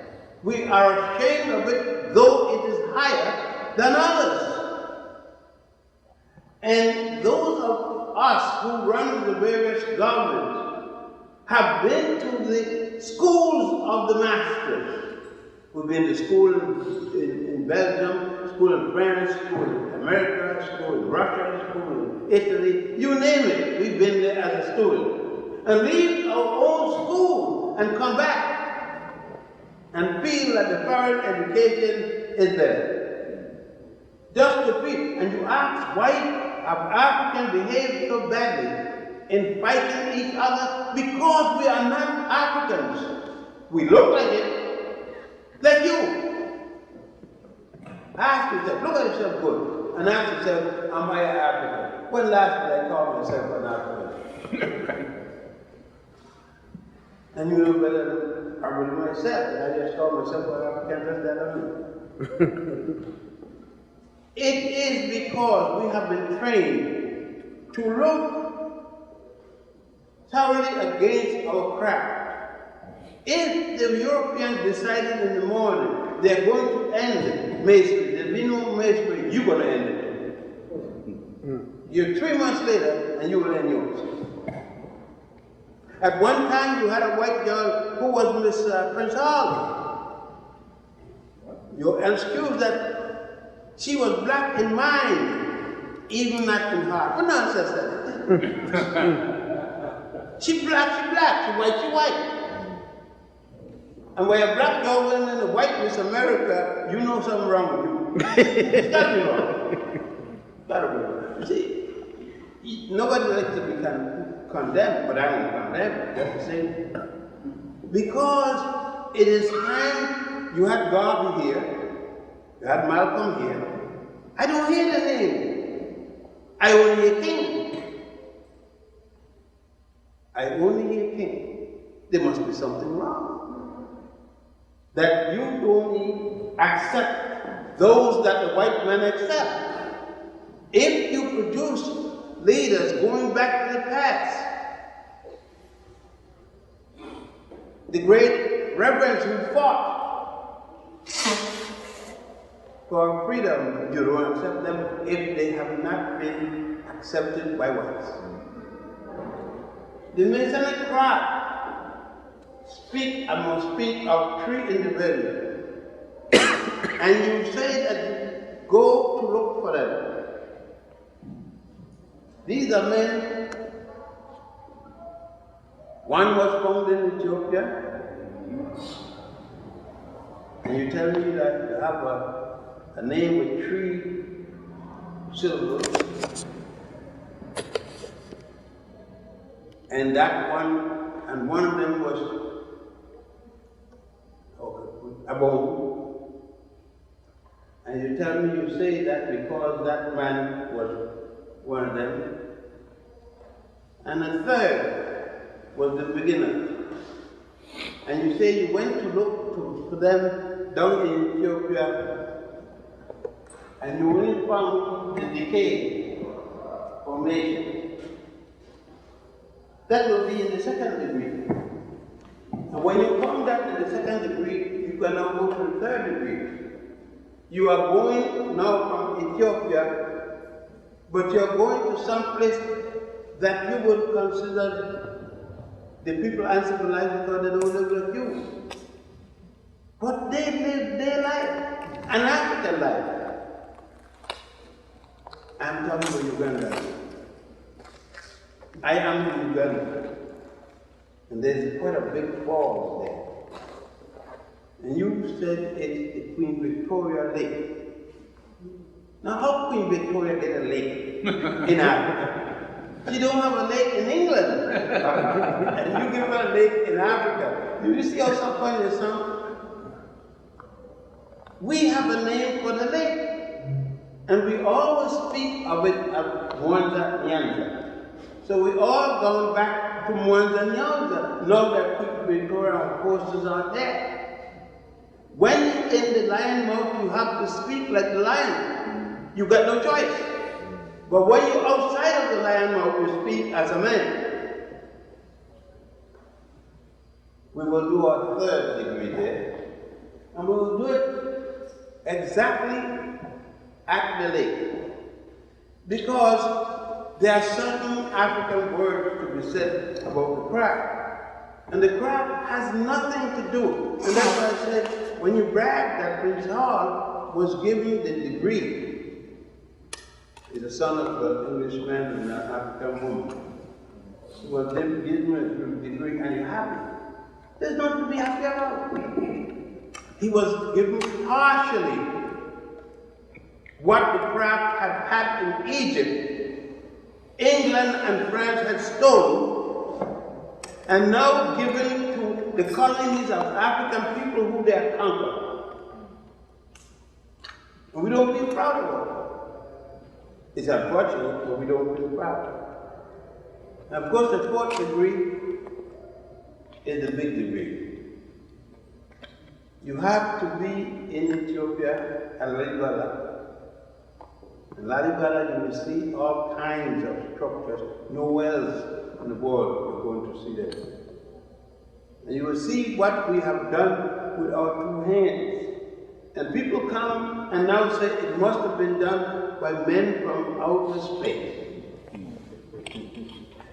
we are ashamed of it, though it is higher than others. And those of us who run the various governments have been to the schools of the masters. We've been to school in Belgium, school in France, school in America, school in Russia, school in Italy, you name it, we've been there as a student. And leave our own school and come back and feel that the foreign education is better. Just to feel. And you ask, why have Africans behaved so badly in fighting each other? Because we are not Africans. We look like it, like you. Ask yourself, look at yourself good, and ask yourself, am I an African? When last did I call myself an African? And you know better than I would myself, and I just call myself an African just that I mean. It is because we have been trained to look thoroughly against our craft. If the Europeans decided in the morning they're going to end masonry, there'll be no masonry, you're going to end it. You're 3 months later, and you will end yours. At one time, you had a white girl who was Miss Prince Harley. You'll excuse that she was black in mind, even not in heart. What nonsense that is? She black, she white, she white. And when a black girl went in the white Miss America, you know something wrong with you. It's gotta be wrong. Gotta be wrong. You see, nobody likes to be condemned, but I don't condemn, that's the same. Because it is time. You had Garvey here, you had Malcolm here. I don't hear the name. I only hear King. I only hear King. There must be something wrong. That you don't accept those that the white man accept. If you produce leaders going back to the past, the great reverends who fought for freedom, you don't accept them if they have not been accepted by whites. The Masonic craft I must speak of 3 individuals, and you say that you go to look for them. These are men. One was found in Ethiopia, and you tell me that you have a name with 3 syllables, and that one, and one of them was a bone. And you tell me, you say that because that man was one of them. And the third was the beginner. And you say you went to look for them down in Ethiopia, and you only found the decay formation. That will be in the 2nd degree. And when you come down to the 2nd degree, you can now go to the 3rd degree. You are going now from Ethiopia, but you are going to some place that you would consider the people uncivilized because they don't live like you. But they live their life, an African life. I'm talking about Uganda. I am in Uganda. And there's quite a big falls there. And you said it's the Queen Victoria Lake. Now how Queen Victoria get a lake in Africa? She don't have a lake in England. And you give her a lake in Africa. Do you see how some funny it sounds? We have a name for the lake. And we always speak of it as Mwanza Nyanza. So we all gone back to Mwanza Nyanza. Now that Queen Victoria posters are there. When you're in the lion mouth, you have to speak like the lion. You got no choice. But when you're outside of the lion mouth, you speak as a man. We will do our third degree there, and we will do it exactly at the lake. Because there are certain African words to be said about the crab. And the crab has nothing to do. And that's why I said, when you brag that Prince Hall was given the degree, he's the son of an Englishman and an African woman, he was given a degree, and you're happy. There's nothing to be happy about. He was given partially what the crab had in Egypt, England and France had stolen, and now given to the colonies of African people who they have conquered. And we don't feel proud of it. It's unfortunate, but we don't feel proud. And of course, the fourth degree is the big degree. You have to be in Ethiopia at Lalibela. In Lalibela, you will see all kinds of structures. Nowhere else in the world you're going to see them. And you will see what we have done with our 2 hands. And people come and now say it must have been done by men from outer space.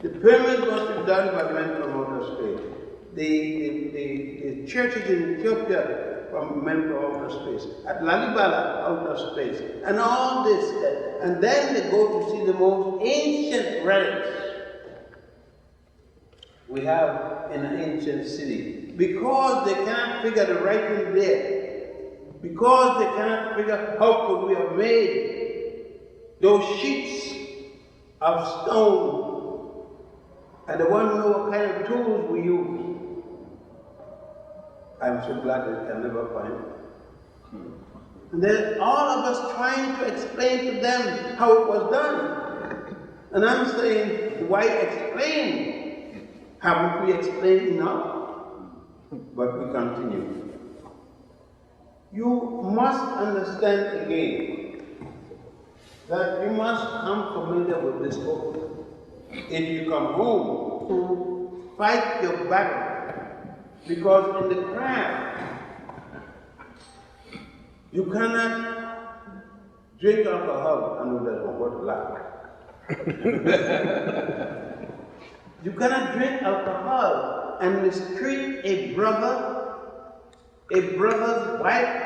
The pyramids must have been done by men from outer space. The churches in Ethiopia from men from outer space. At Lalibela, outer space. And all this. And then they go to see the most ancient relics we have in an ancient city. Because they cannot figure the writing there. Because they cannot figure how could we have made those sheets of stone. And they want to know what kind of tools we use. I'm so glad they can never find it. And then all of us trying to explain to them how it was done. And I'm saying, why explain? Haven't we explained enough? But we continue. You must understand again that you must come familiar with this book. If you come home to fight your battle, because in the crab, you cannot drink alcohol. I know that's one word to laugh. You cannot drink alcohol and mistreat a brother, a brother's wife,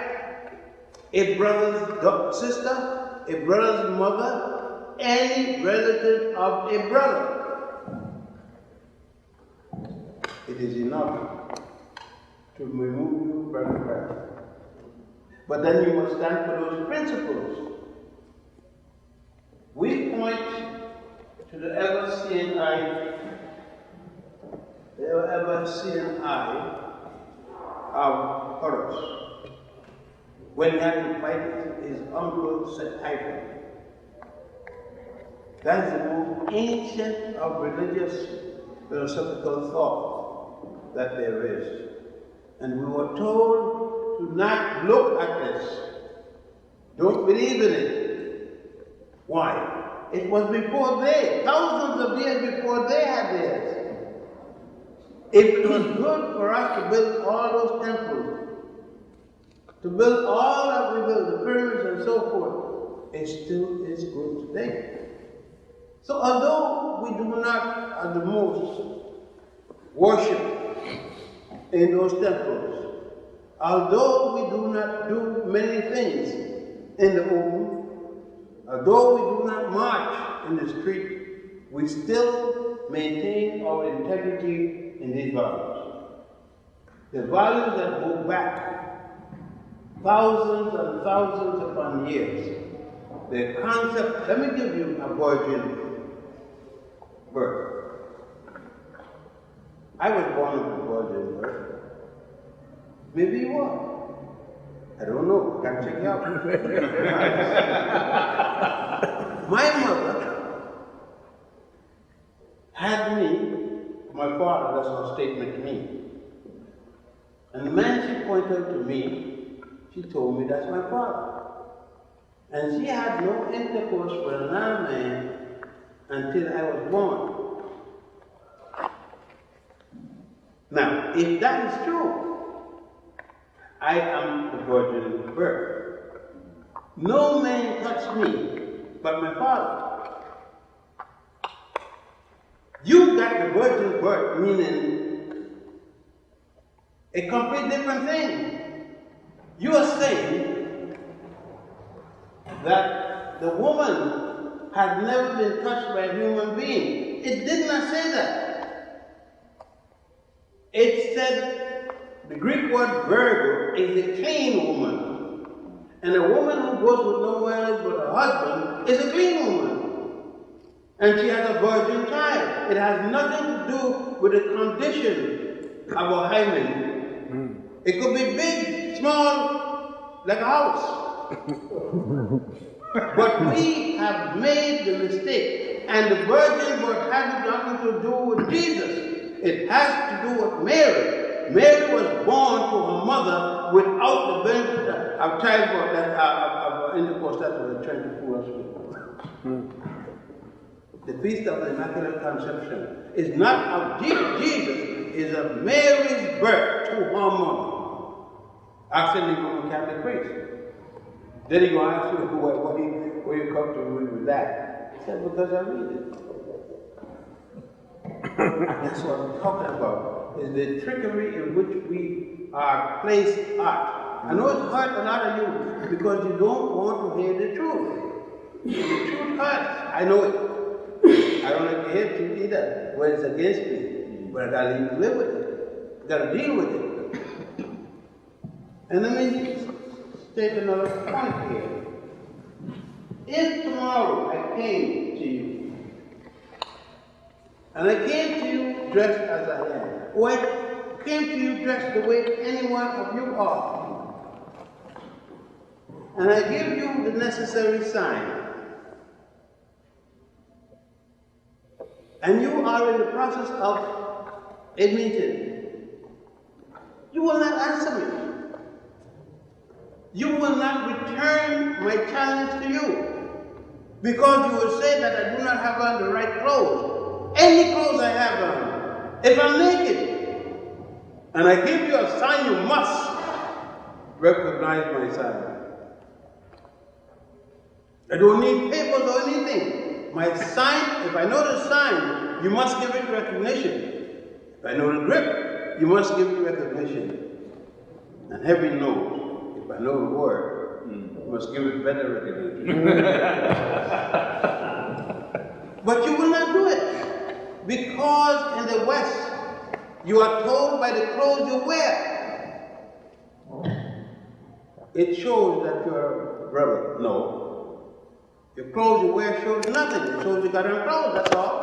a brother's sister, a brother's mother, any relative of a brother. It is enough to remove you from the crowd. But then you must stand for those principles. We point to the ever-seeing eye, the ever-seeing eye of Horus. When he had to fight his uncle Set. That is the most ancient of religious philosophical thought that there is. And we were told to not look at this. Don't believe in it. Why? It was before they, thousands of years before they had theirs. If it was good for us to build all those temples, to build all that we built, the pyramids and so forth, it still is good today. So although we do not, at the most, worship in those temples, although we do not do many things in the open, although we do not march in the street, we still maintain our integrity in these values. The values that go back thousands and thousands upon years. The concept, let me give you a virgin birth. I was born with a virgin birth. Maybe you are. I don't know. Can't check it out. My mother had me, my father, that's her statement to me. And the man she pointed to me, she told me that's my father. And she had no intercourse with another man until I was born. Now, if that is true, I am the virgin birth. No man touched me but my Father. You got the virgin birth, meaning a complete different thing. You are saying that the woman had never been touched by a human being. It did not say that. It said the Greek word virgo is a clean woman. And a woman who goes with no one else but her husband is a clean woman. And she has a virgin child. It has nothing to do with the condition of a hymen. It could be big, small, like a house. But we have made the mistake. And the virgin birth has nothing to do with Jesus. It has to do with Mary. Mary was born to her mother without the benefit of childbirth, of intercourse. That's what they're trying to fool us with. The feast of the Immaculate Conception is not of Jesus, is of Mary's birth to her mother. Asking the Roman Catholic priest. Then he going to ask you where you come to with that. He said, because I read it. That's what I'm talking about, is the trickery in which we are placed at. I know it's hurt a lot of you because you don't want to hear the truth. The truth hurts. I know it. I don't like to hear truth either when it's against me. But I gotta live with it. I gotta deal with it. And let me state another point here. If tomorrow I came to you, and I came to you dressed as I am, or I came to you dressed the way any one of you are, and I give you the necessary sign, and you are in the process of admitting, you will not answer me. You will not return my challenge to you, because you will say that I do not have on the right clothes. Any clothes I have on. If I'm naked, and I give you a sign, you must recognize my sign. I don't need papers or anything. My sign, if I know the sign, you must give it recognition. If I know the grip, you must give it recognition. And heaven knows, if I know the word, you must give it better recognition. But you will not do it. Because in the West, you are told by the clothes you wear. It shows that you're a brother. No. Your clothes you wear shows nothing. It shows you got on clothes, that's all.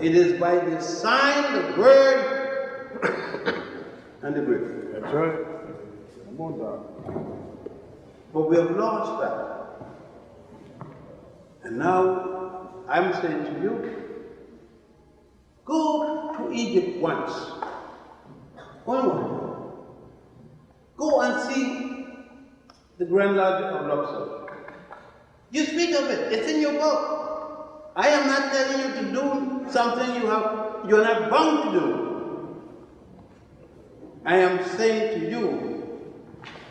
It is by the sign, the word, and the grip. That's right. Come on, Doc. But we have lost that. And now, I'm saying to you, go to Egypt once. Only. Go and see the Grand Lodge of Luxor. You speak of it. It's in your book. I am not telling you to do something you're not bound to do. I am saying to you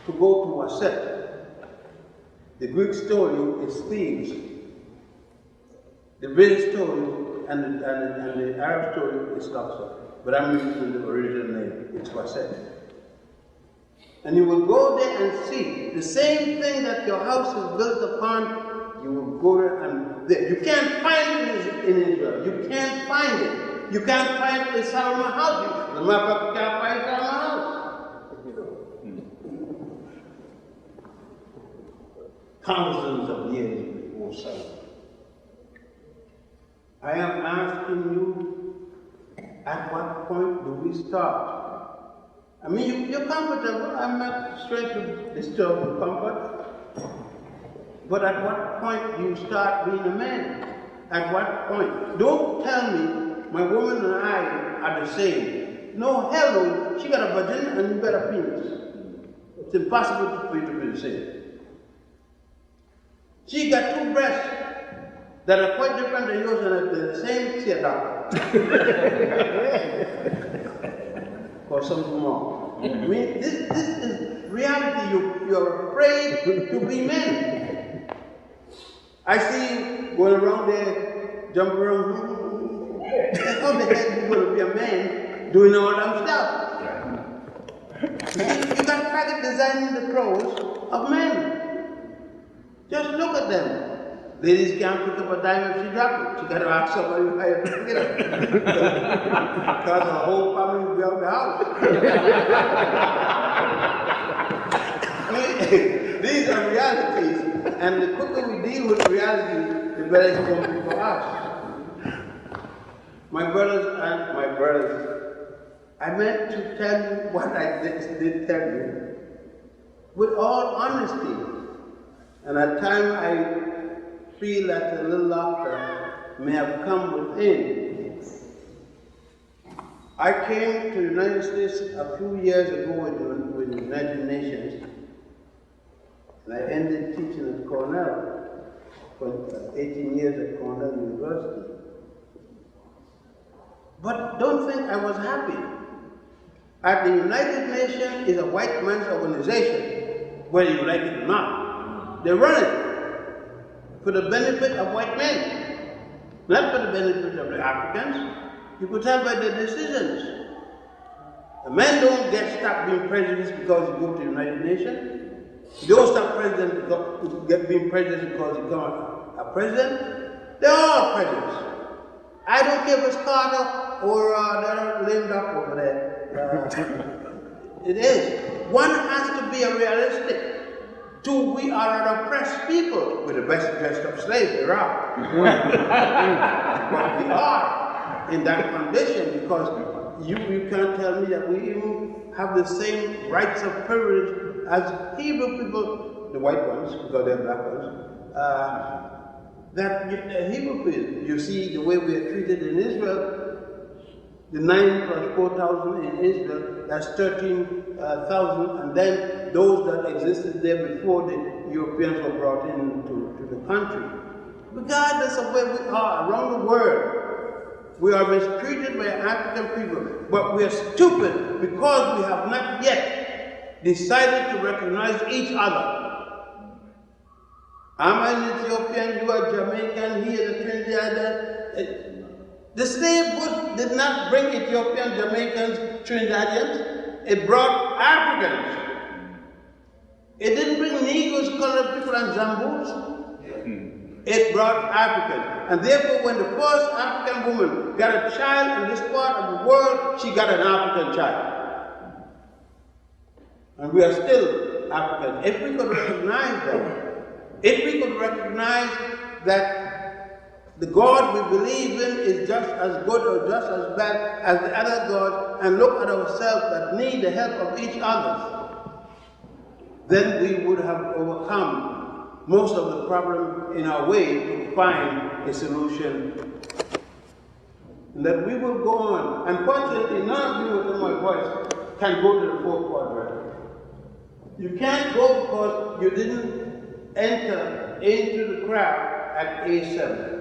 to go to Rosetta. The Greek story is Sphinx. The British story and the Arab story is Luxor. But I'm using the original name. It's Rosetta. And you will go there and see the same thing that your house is built upon. You will go there and there. You can't find it in Israel. You can't find it. You can't find it in Solomon house. As a matter of fact, you can't find Solomon house. Thousands of years before Solomon. I am asking you, at what point do we start? I mean, you're comfortable. I'm not straight to disturb your comfort. But at what point do you start being a man? At what point? Don't tell me my woman and I are the same. No, hell no. She got a vagina and you got a penis. It's impossible for you to be the same. She got two breasts that are quite different than yours and they're the same. See a doctor. something more. I mean, this is reality. You're afraid to be men. I see you going around there, jumping around. How the heck you going to be a man doing all that stuff? You got faggot designing the clothes of men. Just look at them. Ladies can't pick up a dime if she drops it. She got to ask somebody to hire to pick it up. Because the whole family will be out of the house. I mean, these are realities. And the quicker we deal with reality, the better it's going to be for us. My brothers, I meant to tell you what I did tell you with all honesty. And at times I feel that a little laughter may have come within. I came to the United States a few years ago with the United Nations, and I ended teaching at Cornell for 18 years at Cornell University. But don't think I was happy. At the United Nations is a white man's organization, whether you like it or not. They run it for the benefit of white men, not for the benefit of the Africans. You could tell by their decisions. The men don't get stopped being prejudiced because you go to the United Nations. You don't stop being prejudiced because you become a president. They're all prejudiced. I don't care if it's Carter or the other lame duck over there. It is. One has to be a realistic. Two, we are an oppressed people. We're the best dressed up slaves there are. But we are in that condition because you can't tell me that we even have the same rights of privilege as Hebrew people, the white ones, because they're black ones, that Hebrew people. You see the way we are treated in Israel, the 9 plus 4,000 in Israel, that's 13,000, and then those that existed there before the Europeans were brought into the country. Regardless of where we are around the world, we are mistreated by African people, but we are stupid because we have not yet decided to recognize each other. I'm an Ethiopian, you are Jamaican, he is a Trinidadian. The slave did not bring Ethiopians, Jamaicans, Trinidadians. It brought Africans. It didn't bring Negroes, colored people, and Zambus. It brought Africans. And therefore, when the first African woman got a child in this part of the world, she got an African child. And we are still Africans. If we could recognize that, if we could recognize that the God we believe in is just as good or just as bad as the other gods, and look at ourselves that need the help of each other, then we would have overcome most of the problem in our way to find a solution. And that we will go on. Unfortunately, none of you within my voice can go to the fourth quadrant. You can't go because you didn't enter into the crowd at A7.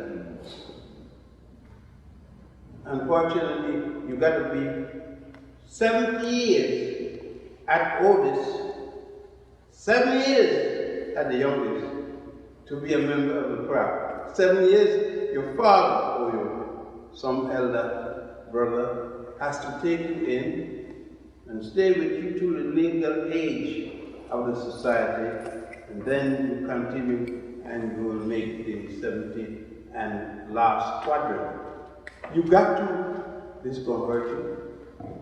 Unfortunately, you got to be 70 years at oldest, 7 years at the youngest to be a member of the crowd. 7 years, your father or some elder brother has to take you in and stay with you to the legal age of the society, and then you continue and you will make the 70 and last quadrant. You got to, this conversion,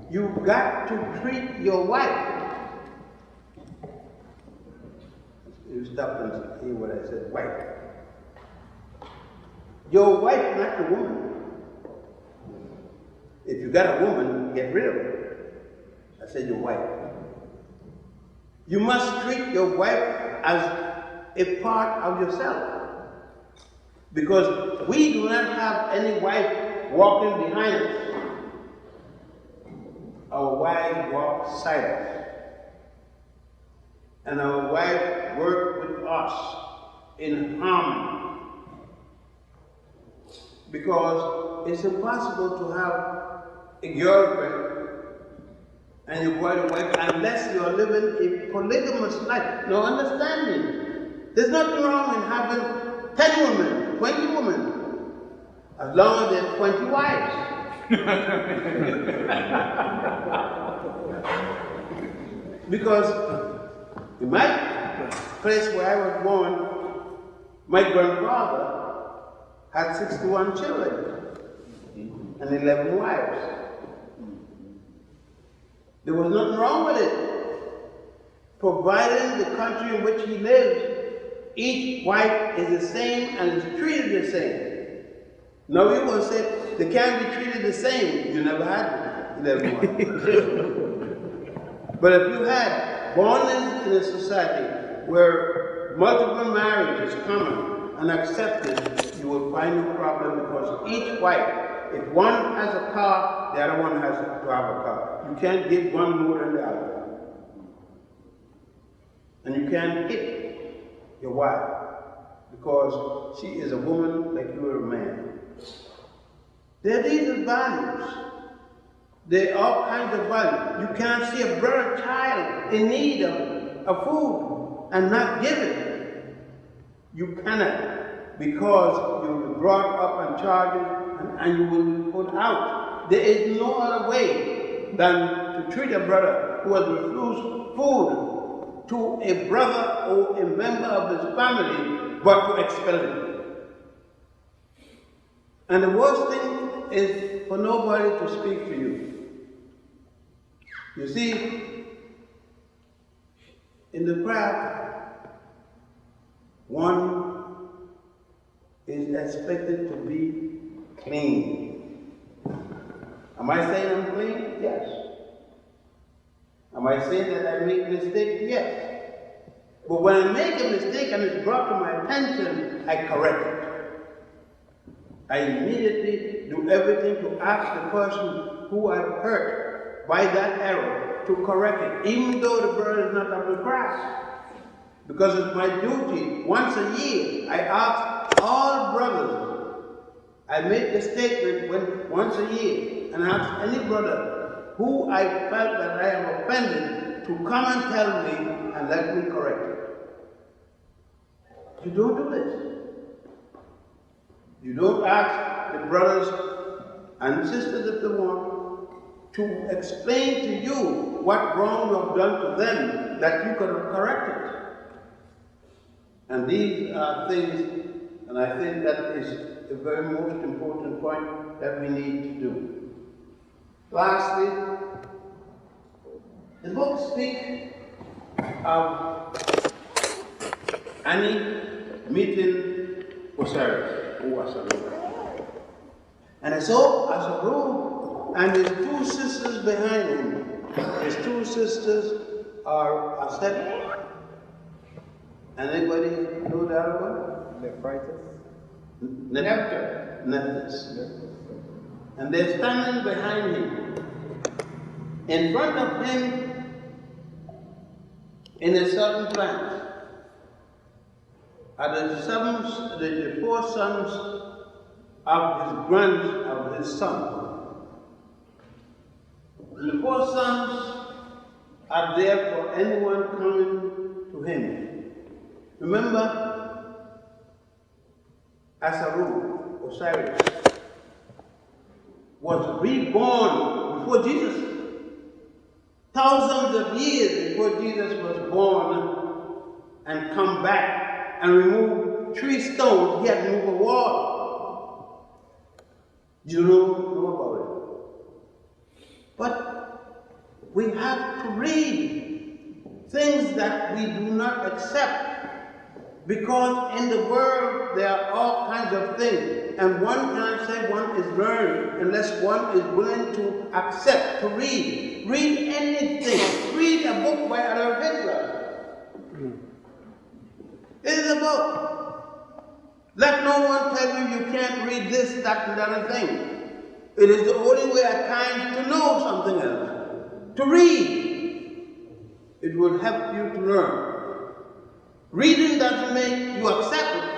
you got to treat your wife. You stop and hear what I said, wife. Your wife, not the woman. If you got a woman, get rid of her. I said your wife. You must treat your wife as a part of yourself. Because we do not have any wife walking behind us. Our wives walk beside us. And our wives work with us in harmony. Because it's impossible to have a girlfriend and you avoid a wife unless you are living a polygamous life. Now understand me. There's nothing wrong in having 10 women, 20 women, as long as there's 20 wives. Because in my place where I was born, my grandfather had 61 children and 11 wives. There was nothing wrong with it. Providing the country in which he lives, each wife is the same and is treated the same. Now you will say, they can't be treated the same. You never had 11 wives. But if you had born in a society where multiple marriage is common and accepted, you will find no problem because each wife, if one has a car, the other one has to have a car. You can't give one more than the other. And you can't hit your wife because she is a woman like you are a man. There are these values. There are all kinds of values. You can't see a brother child in need of food and not give it. You cannot, because you will be brought up on charges and you will be put out. There is no other way than to treat a brother who has refused food to a brother or a member of his family, but to expel him. And the worst thing is for nobody to speak to you. You see, in the craft, one is expected to be clean. Am I saying I'm clean? Yes. Am I saying that I make mistakes? Yes. But when I make a mistake and it's brought to my attention, I correct it. I immediately do everything to ask the person who I've hurt by that error to correct it, even though the bird is not of the craft. Because it's my duty. Once a year, I ask all brothers. I make the statement once a year and ask any brother who I felt that I am offended to come and tell me and let me correct it. You don't do this. You don't ask the brothers and sisters if they want to explain to you what wrong you have done to them that you could have corrected. And these are things, and I think that is the very most important point that we need to do. Lastly, the book speaks of Annie meeting Osiris. And I saw Asaru and his two sisters behind him. His two sisters are Aset. Anybody know the other one? Nephthys. And they're standing behind him. In front of him, in a certain plant, are the four sons of his son. And the four sons are there for anyone coming to him. Remember, Osiris, was reborn before Jesus. Thousands of years before Jesus was born and come back and remove 3 stones, he had to move a wall. You know about it. But we have to read things that we do not accept, because in the world there are all kinds of things, and one can't say one is learned unless one is willing to accept, to read. Read anything. Read a book by Adolf Hitler. It is a book. Let no one tell you you can't read this, that, and the other thing. It is the only way at times to know something else. To read. It will help you to learn. Reading doesn't make you accept it,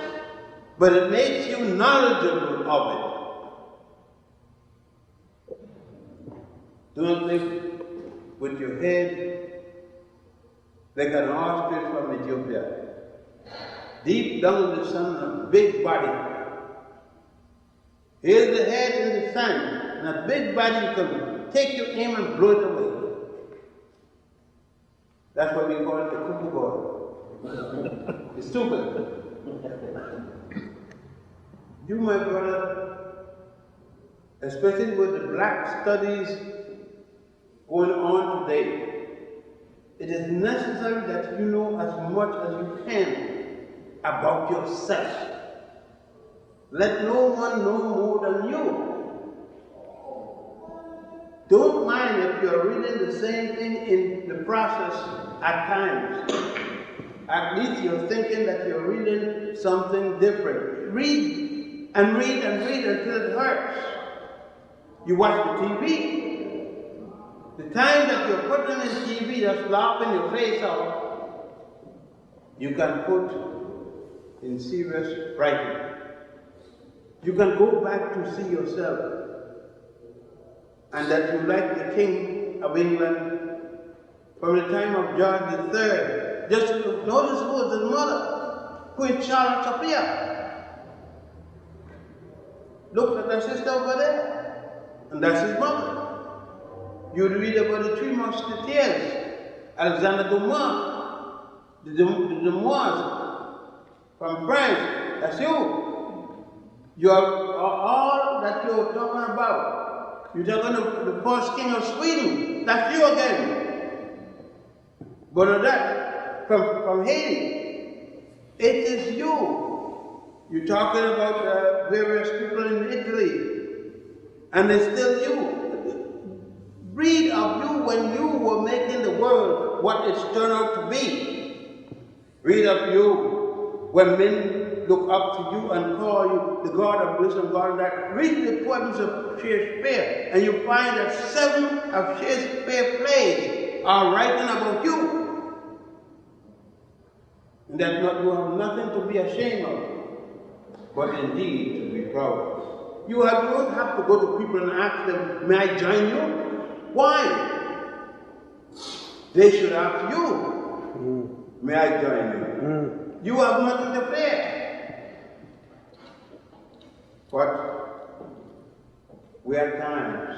but it makes you knowledgeable of it. Don't think with your head like an ostrich from Ethiopia. Deep down in the sun, a big body. Here's the head in the sun, and a big body can take your aim and blow it away. That's what we call it the cuckoo god. It's stupid. You, my brother, especially with the black studies going on today, it is necessary that you know as much as you can about yourself. Let no one know more than you. Don't mind if you're reading the same thing in the process at times. At least you're thinking that you're reading something different. Read and read and read until it hurts. You watch the TV. The time that you're putting in TV that's laughing your face off, you can put in serious writing. You can go back to see yourself. And that you like the King of England from the time of George III. Just notice who was his mother, Queen Charlotte Sophia. Look at that sister over there. And that's his mother. You read about the Three Musketeers, Alexander Dumas, the Dumas from France. That's you. You are all that you're talking about. You're talking about the first king of Sweden. That's you again. Bernadette from Haiti. It is you. You're talking about various people in Italy. And it's still you. Read of you when you were making the world what it's turned out to be. Read of you when men look up to you and call you the God of this and God of that. Read the poems of Shakespeare and you find that 7 of Shakespeare's plays are writing about you. And that you have nothing to be ashamed of, but indeed to be proud of. You don't have to go to people and ask them, may I join you? Why? They should ask you, may I join you? You have nothing to fear. But we have times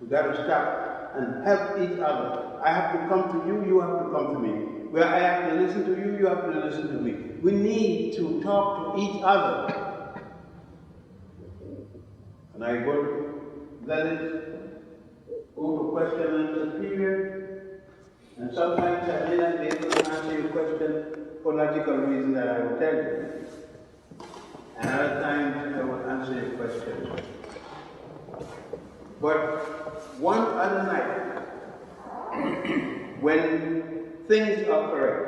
we got to stop and help each other. I have to come to you, you have to come to me. Where I have to listen to you, you have to listen to me. We need to talk to each other. And I will let it go to question and answer period. And sometimes I may not be able to answer your question for logical reasons that I will tell you. And other times I will answer your question. But one other night, when things are correct,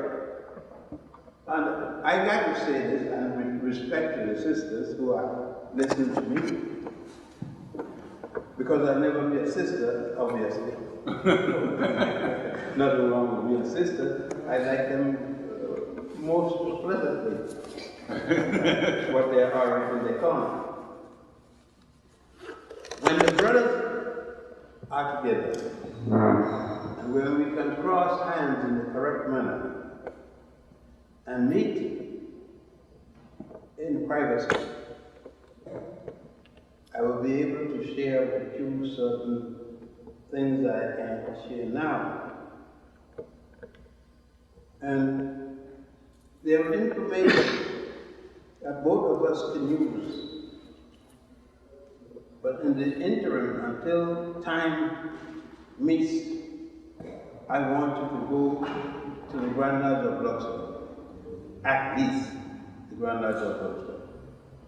and I got to say this, and with respect to the sisters who are listening to me, because I'll never be a sister, obviously. Nothing wrong with being a sister. I like them most pleasantly. What they are when they come. When the brothers are together, and when we can cross hands in the correct manner, and meet in privacy, I will be able to share with you certain things that I can't share now. And there are information that both of us can use. But in the interim, until time meets, I want you to go to the Grand Lodge of Luxor. At least the Grand Lodge of Luxor.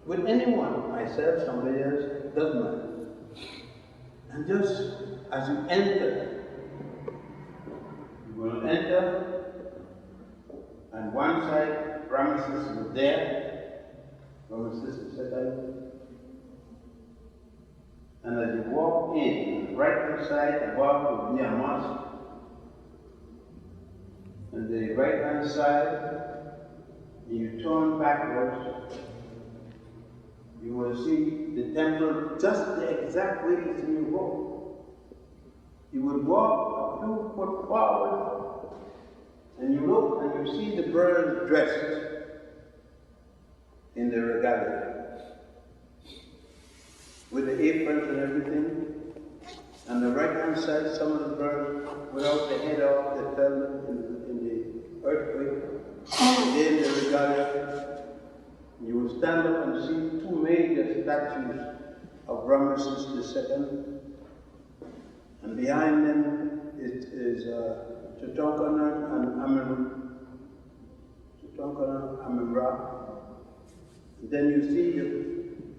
With anyone, myself, somebody else, doesn't matter. And just as you enter, you will enter, and one side, Ramesses is there. Ramesses is there. And as you walk in, right hand side above will be a mosque. And the right hand side, you turn backwards, you will see the temple just the exact way as you go. You would walk a few foot forward, and you look and you see the birds dressed in the regalia, with the aprons and everything. On the right-hand side, some of the birds, without the head off, they fell in the earthquake. Then the regalia, you will stand up and see two major statues of Ramesses II. And behind them is Tutankhamun and Amun-Ra. Then you see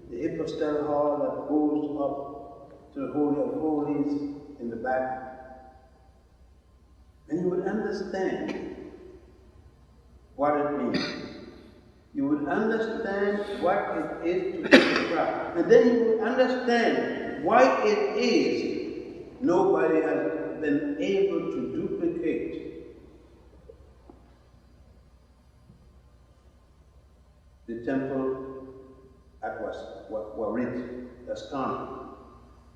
the hypostyle hall that goes up to the Holy of Holies in the back. And you would understand what it means. You would understand what it is to be a craft. And then you would understand why it is nobody has been able to duplicate the temple at Warit, Tuscany.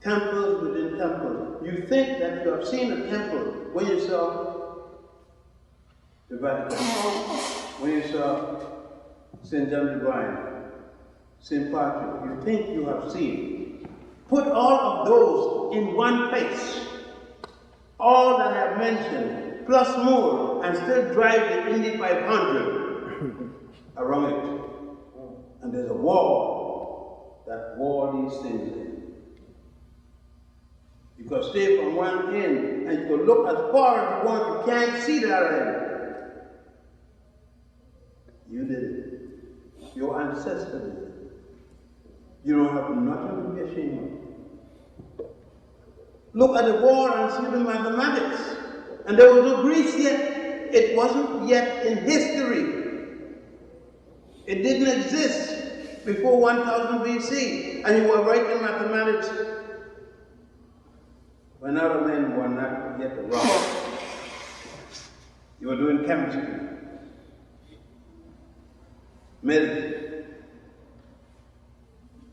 Temples within temples. You think that you have seen a temple when you saw the Vatican, when you saw St. John the Divine, St. Patrick. You think you have seen. Put all of those in one place, all that I have mentioned, plus more, and still drive the Indy 500 around it. And there's a wall that wall these things in. You can stay from one end and you can look as far as you want, you can't see the other end. You did it. Your ancestors did it. You don't have nothing to be ashamed of. Look at the wall and see the mathematics. And there was no Greece yet. It wasn't yet in history. It didn't exist before 1000 BC. And you were writing mathematics when other men were not yet around. You were doing chemistry, medicine,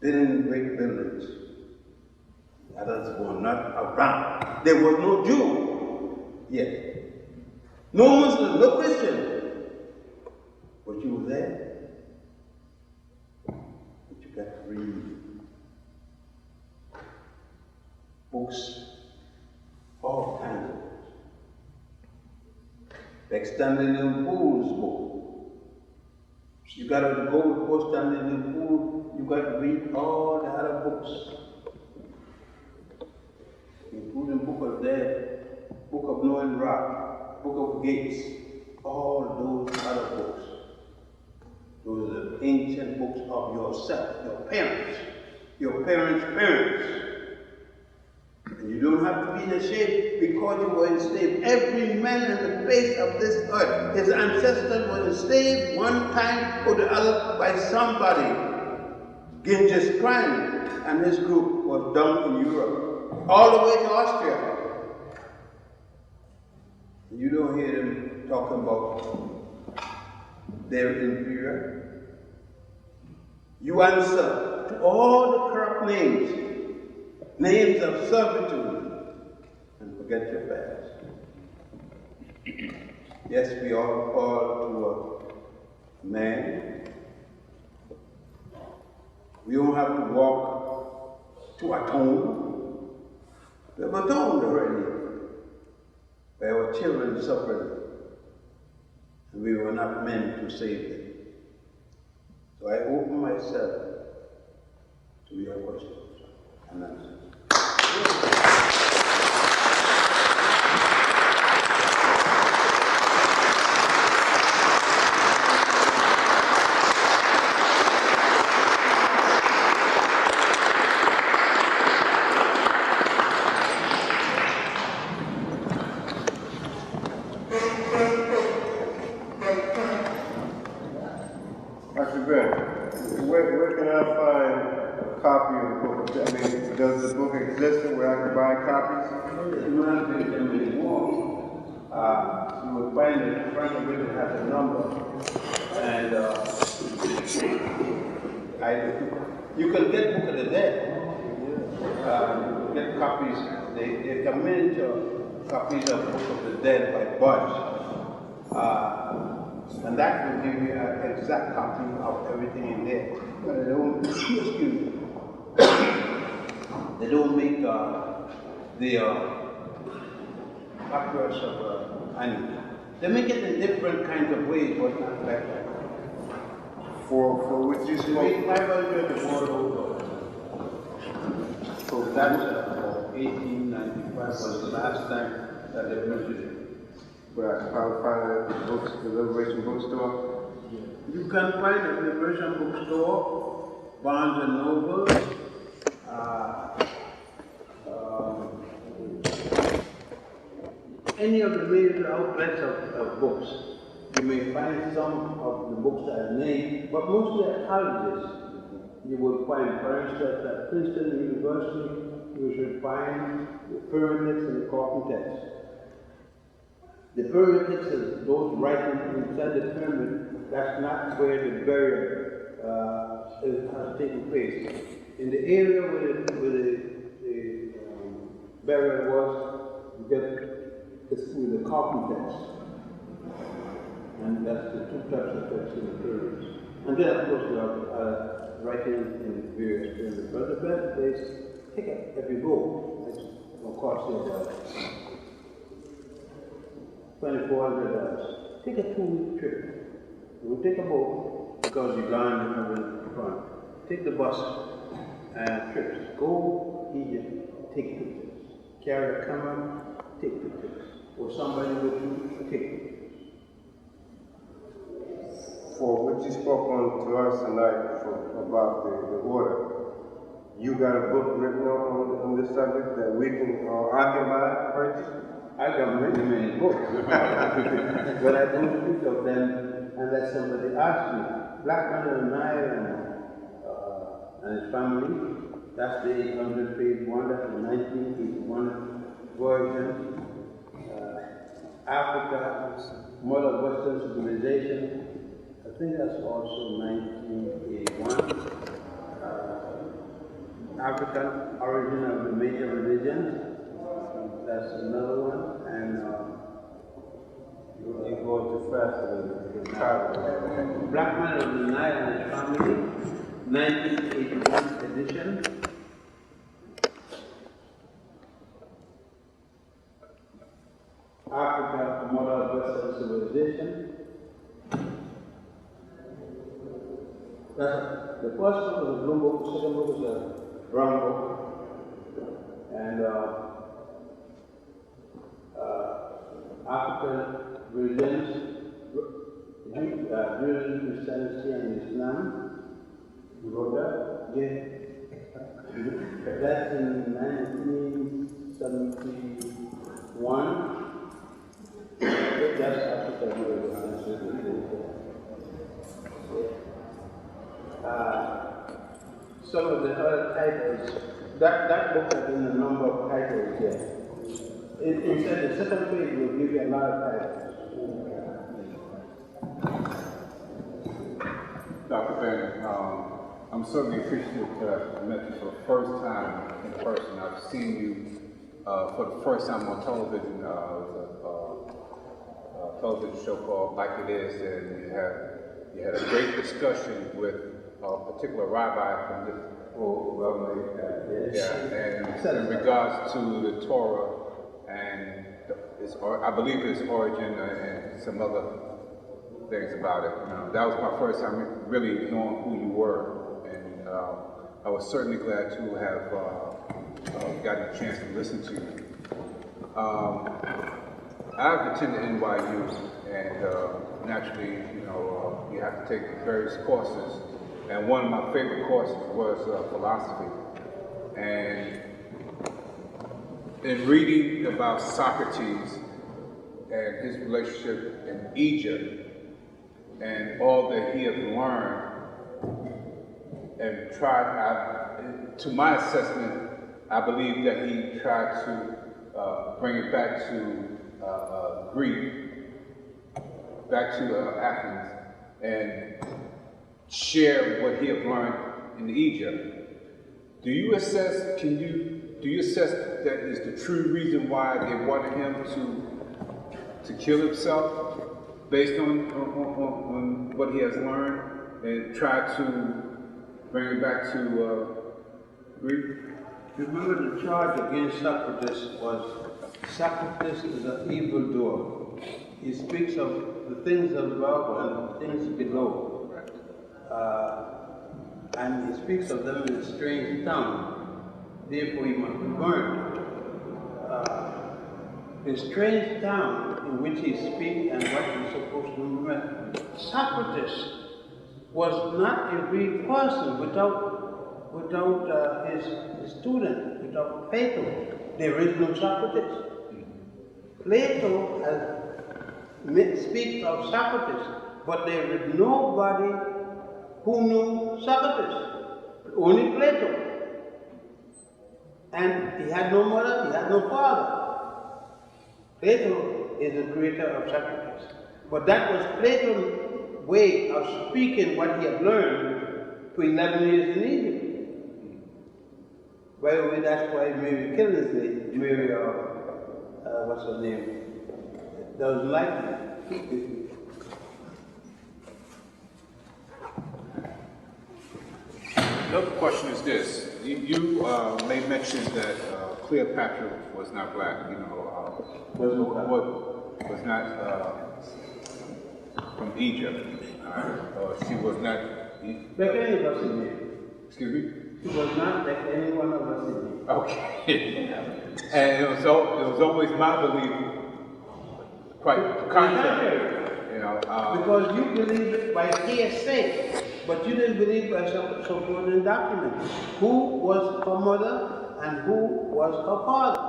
building great buildings. Others were not around. There was no Jew yet. No Muslim, no Christian. But you were there. But you got to read books, all kinds of books. Like Stanley Pool's book. You got to go before Stanley Pool, you got to read all the other books. Including Book of Death, Book of Noah Rock, Book of Gates, all those other books. Those are the ancient books of yourself, your parents' parents. And you don't have to be ashamed because you were enslaved. Every man on the face of this earth, his ancestors were enslaved one time or the other by somebody. Genghis Khan and his group was down in Europe, all the way to Austria. You don't hear them talking about their inferior. You answer to all the corrupt names of servitude, and forget your past. Yes, we all call to a man. We don't have to walk to atone. We have atoned already. Where our children suffered, and we were not meant to save them. So I open myself to your questions and answers. Dr. Ben, where can I find a copy of the book? I mean, does the book exist where I can buy copies? You don't have to get them anymore. You will find it in front of it, it has a number. And you can get Book of the Dead. You can get copies, they're miniature copies of Book of the Dead by Budge. And that will give you an exact copy of everything in there. But they don't, excuse me, they don't make the papyrus of animal. They make it in different kinds of ways, but not like that. For which you They spoke, make 500 the world over. So that's 1895 was the last time that they printed it. but I can probably find it at the Liberation Bookstore. You can find at the Liberation Bookstore, Barnes and Noble, any of the major outlets of books. You may find some of the books that are named, but mostly at colleges. You will find, for instance, at Princeton University, you should find the pyramids and the coffin texts. The pyramids is those writing inside the pyramid, that's not where the burial has taken place. In the area where the burial was, you get with the coffin text. And that's the two types of text in the pyramids. And then, of course, you have writing in various pyramids. But the best place, take it if you go. It's, of course, $2,400. Take a 2-week trip. You take a boat because you land in front. Take the bus trips. Go Egypt, take pictures. Carry a camera, take pictures. Or somebody with you, take pictures. For what you spoke on to us tonight about the order, you got a book written on this subject that we can, or I can buy, purchase? I got many books, but I don't speak of them unless somebody asks me. Black Man of the Nile and his family, that's the 800-page one, that's the 1981 version. Africa, Mother of Western Civilization, I think that's also 1981. African Origin of the Major Religions, that's another one. And You go too fast with Black Man of the Nile and his family, 1981 edition. Africa, the Mother of Western Civilization. The first book was a blue book, the second book was a brown book. And African religions, Judaism, Christianity, and Islam. You wrote that? Yeah. That's in 1971. That's Africa. Some of the other titles, that book has been a number of titles here. Inside the second page will give you a lot of titles. Dr. Ben, I'm certainly appreciative that I met you for the first time in person. I've seen you for the first time on television. It was a television show called Like It Is, and you had a great discussion with a particular rabbi from this and in regards to the Torah and I believe its origin and some other things about it. That was my first time really knowing who you were, and I was certainly glad to have gotten a chance to listen to you. I've attended NYU, and naturally, you have to take various courses. And one of my favorite courses was philosophy. And in reading about Socrates and his relationship in Egypt and all that he had learned and tried, to my assessment, I believe that he tried to bring it back to Greek, back to Athens, and share what he had learned in Egypt. Do you assess, can you do you assess that is the true reason why they wanted him to kill himself, based on what he has learned, and try to bring it back to Greek? Remember, the charge against Socrates was Socrates is an evildoer. He speaks of the things above and the things below. And he speaks of them in a strange tongue. Therefore, he must be burned. The strange tongue in which he speaks and what he's supposed to remember. Socrates was not a real person without his student, without Plato. There is no Socrates. Plato speaks of Socrates, but there is nobody who knew Socrates, only Plato. And he had no mother, he had no father. Plato is the creator of Socrates. But that was Plato's way of speaking what he had learned for 11 years in Egypt. By the way, that's why Mary killed his name. Mary, what's her name? Doesn't like me. Another question is this. You made mention that Cleopatra was not black, was not from Egypt. She was not... Like any of us in here. Excuse me? She was not like any one of us in here. Okay. And it was always my belief, quite contrary. Because you believe it by hearsay, but you didn't believe by supporting documents. Who was her mother and who was her father?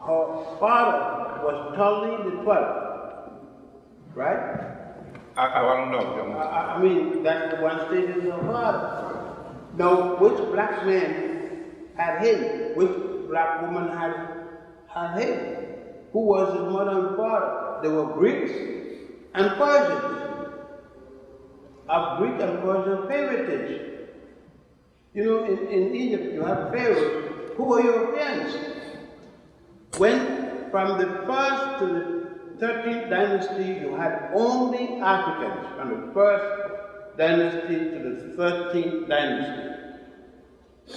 Her father was Ptolemy the 12th, right? I don't know. I mean, that's the one stated her father. Now, which black man had him? Which black woman had him? Who was his mother and father? They were Greeks and Persians, of Greek and Persian parentage. In Egypt you have pharaohs who were Europeans. When from the 1st to the 13th dynasty you had only Africans, from the 1st dynasty to the 13th dynasty.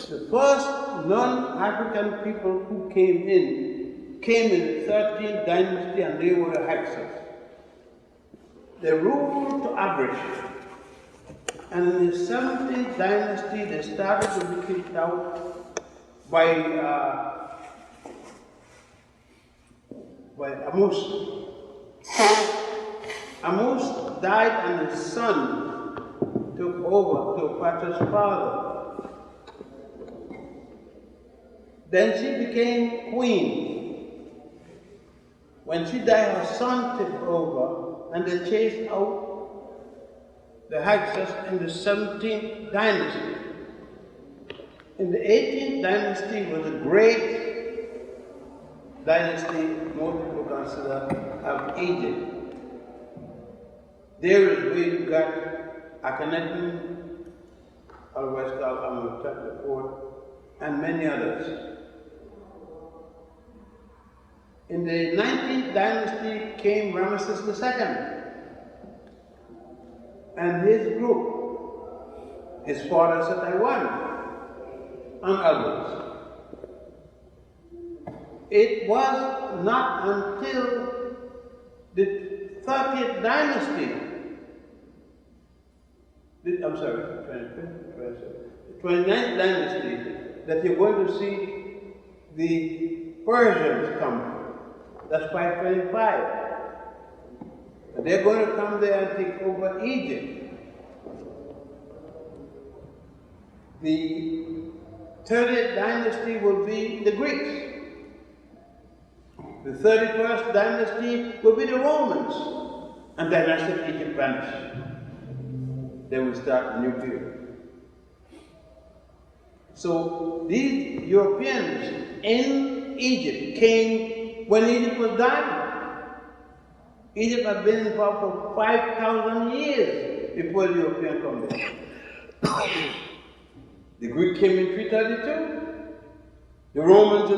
The first non-African people who came in the 13th dynasty, and they were the Hyksos. They ruled to average. And in the 17th dynasty, they started to be kicked out by Amos. Amos died and his son took over Cleopatra's father. Then she became queen. When she died, her son took over, and they chased out the Hyksos in the 17th dynasty. In the 18th dynasty was a great dynasty, most people consider, of Egypt. There is where you got Akhenaten, otherwise called Amenhotep IV, and many others. In the 19th dynasty came Ramesses II and his group, his father Taiwan, and others. It was not until the 30th dynasty, the 29th dynasty, that you're going to see the Persians come. That's 525. And they're going to come there and take over Egypt. The 30th dynasty will be the Greeks. The 31st dynasty will be the Romans. And the dynasty of Egypt vanished. Then we start a new period. So these Europeans in Egypt came when Egypt was dying. Egypt had been in power for 5,000 years before the Europeans come there. The Greek came in 332. The Romans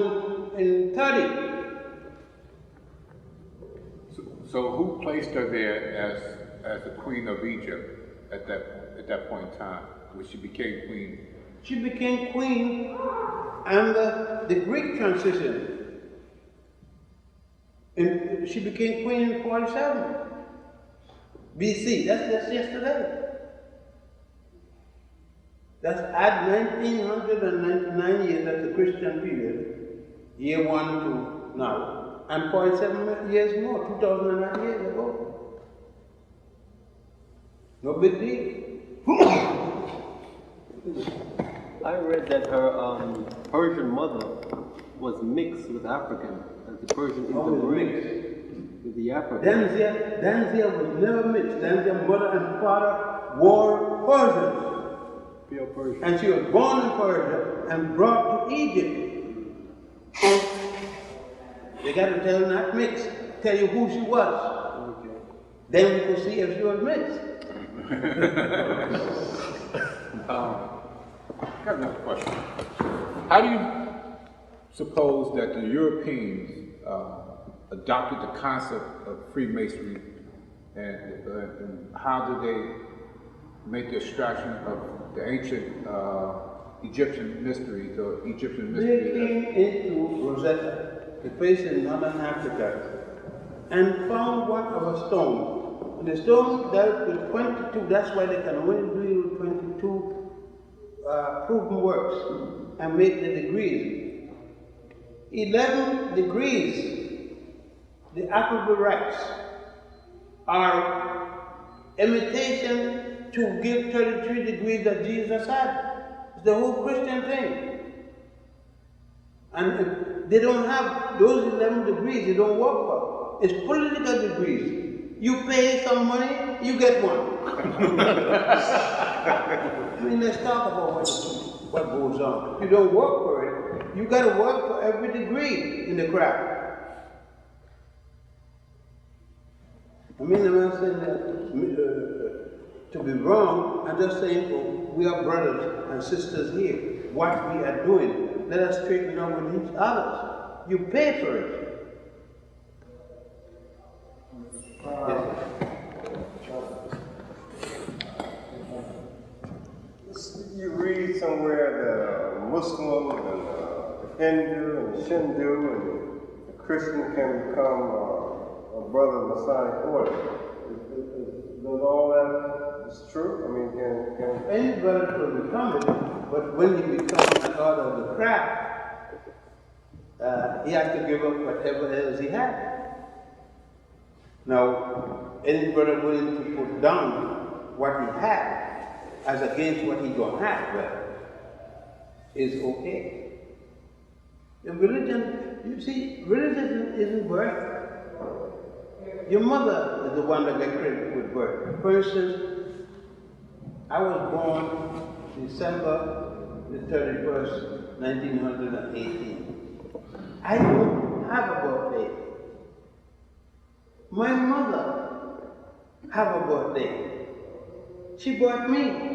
in 30. So who placed her there as the queen of Egypt at that point in time, when she became queen? She became queen under the Greek transition. And she became queen in 47 BC. That's just yesterday. That's at 1999 years, that's the Christian period, year 1 to now, and 47 years more, 2009 years ago. No big deal. I read that her Persian mother was mixed with African, as the Persian interbreeds with the African. Danzia was never mixed. Danzia's mother and father were Persians. Pure Persian. And she was born in Persia and brought to Egypt. They got to tell her not mixed, tell you who she was. Okay. Then we could see if she was mixed. I got another question. How do you suppose that the Europeans adopted the concept of Freemasonry, and how did they make the abstraction of the ancient Egyptian mysteries or Egyptian They mysteries? came into Rosetta, a place in northern Africa, and found one of a stone. And the stone dealt with 22, that's why they can only deal with 22 proven works and make the degrees. 11 degrees, the alphabetics, are imitation to give 33 degrees that Jesus had. It's the whole Christian thing. And they don't have those 11 degrees, they don't work for. It's political degrees. You pay some money, you get one. I mean, let's talk about what goes on. You don't work for it. You got to work for every degree in the craft. I mean, I'm not saying that to be wrong. I'm just saying, oh, we are brothers and sisters here. What we are doing, let us straighten out with each other. You pay for it. You read somewhere that Muslim and Hindu and Shindu and a Christian can become a brother of Masonic order. Does all that is true? I mean, can Anybody could become it, but when you become a part of the craft, he has to give up whatever else he had. Now, any brother willing to put down what he had as against what he don't have, well, is okay. The religion, you see, religion isn't birth. Your mother is the one that got credit with birth. For instance, I was born December the 31st, 1918. I don't have a birthday. My mother have a birthday. She bought me.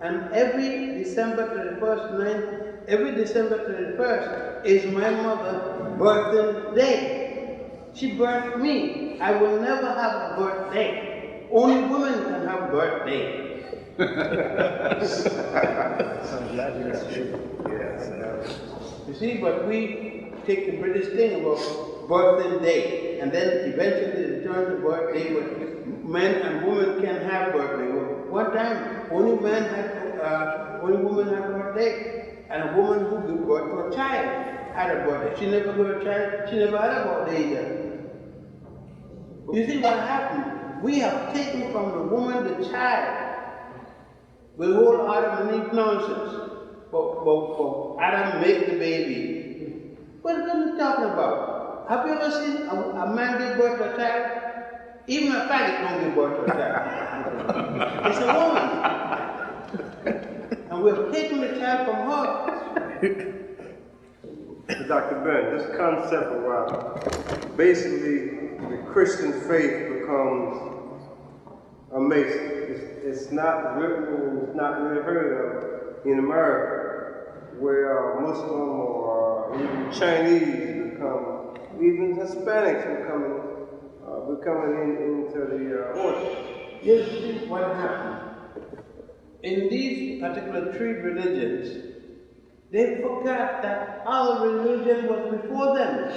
And every December 31st is my mother's birthday. She birthed me. I will never have a birthday. Only women can have birthdays. You see, but we take the British thing about birthday day, and then eventually they turn to birthday, but men and women can have birthday. One time, only women had birthday, and a woman who gave birth to a child had a birthday. She never got a child, she never had a birthday either. You see what happened? We have taken from the woman the child. The whole Adam and Eve nonsense. But Adam made the baby. What are you talking about? Have you ever seen a man give birth to a child? Even a faggot don't give birth to a child. It's a woman. And we're taking the child from her. Dr. Ben, this concept of basically the Christian faith becomes a Mason. It's not written and it's not really heard of in America. where Muslim or even Chinese become, even Hispanics becoming into the order. Here's what happened. In these particular three religions, they forgot that our religion was before them.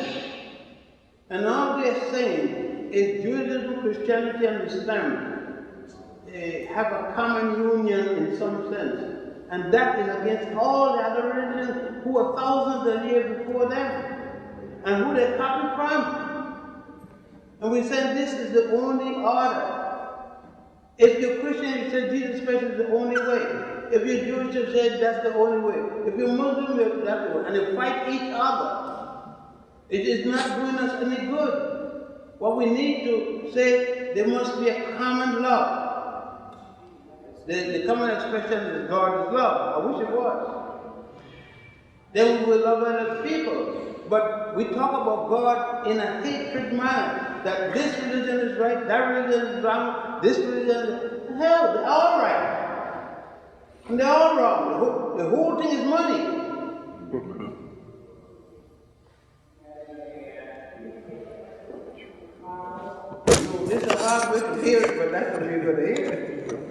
And all they're saying is Judaism, Christianity, and Islam have a common union in some sense. And that is against all the other religions who are thousands of years before them. And who they copy from. And we say this is the only order. If you're Christian, you say Jesus Christ is the only way. If you're Jewish, you say that's the only way. If you're Muslim, that's the way. And they fight each other. It is not doing us any good. What we need to say, there must be a common love. The common expression is God is love. I wish it was. Then we will love other people. But we talk about God in a hatred manner. That this religion is right, that religion is wrong, this religion is... Hell, they're all right. And they're all wrong. The whole thing is money. This is a hard way to hear it, but that's what we're going to hear.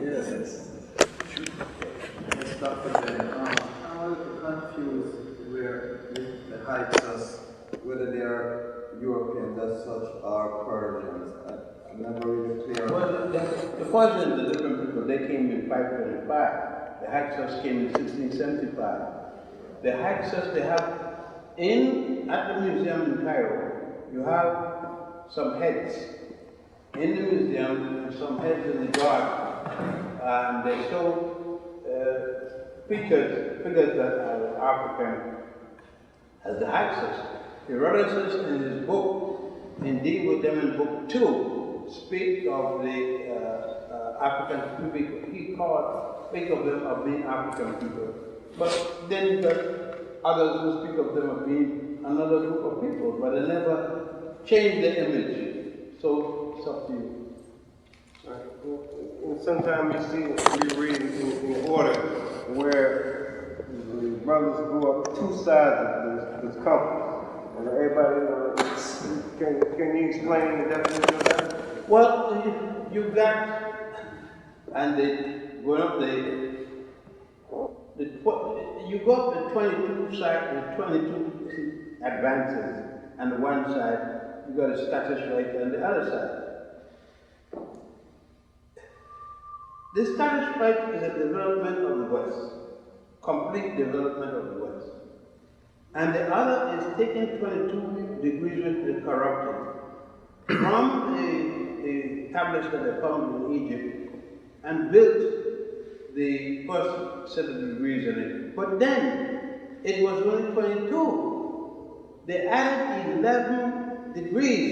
Yes. Let's stop again. I'm a little confused where the Hyksos, whether they are Europeans as such or Persians. I'm never really clear. Well, the Persians, the different people, they came in 525. The Hyksos came in 1675. The Hyksos, they have, at the museum in Cairo, you have some heads in the museum and some heads in the garden. And they show figures that are African as the Hyksos. Herodotus in his book, indeed with them in book 2, speak of the African people. He speak of them as being African people. But then you got others who speak of them as being another group of people, but they never change the image. So it's up to you. And sometimes you read in order where the brothers grew up two sides of this compass. And everybody, can you explain the definition of that? Well, you got, and they went up you go up the 22 side, the 22 advances, and the one side, you got a status right on the other side. The status right is a development of the West, complete development of the West. And the other is taking 22 degrees with the corrupted from the tablets that they found in Egypt and built the first set of degrees in it. But then it was only 22. They added 11 degrees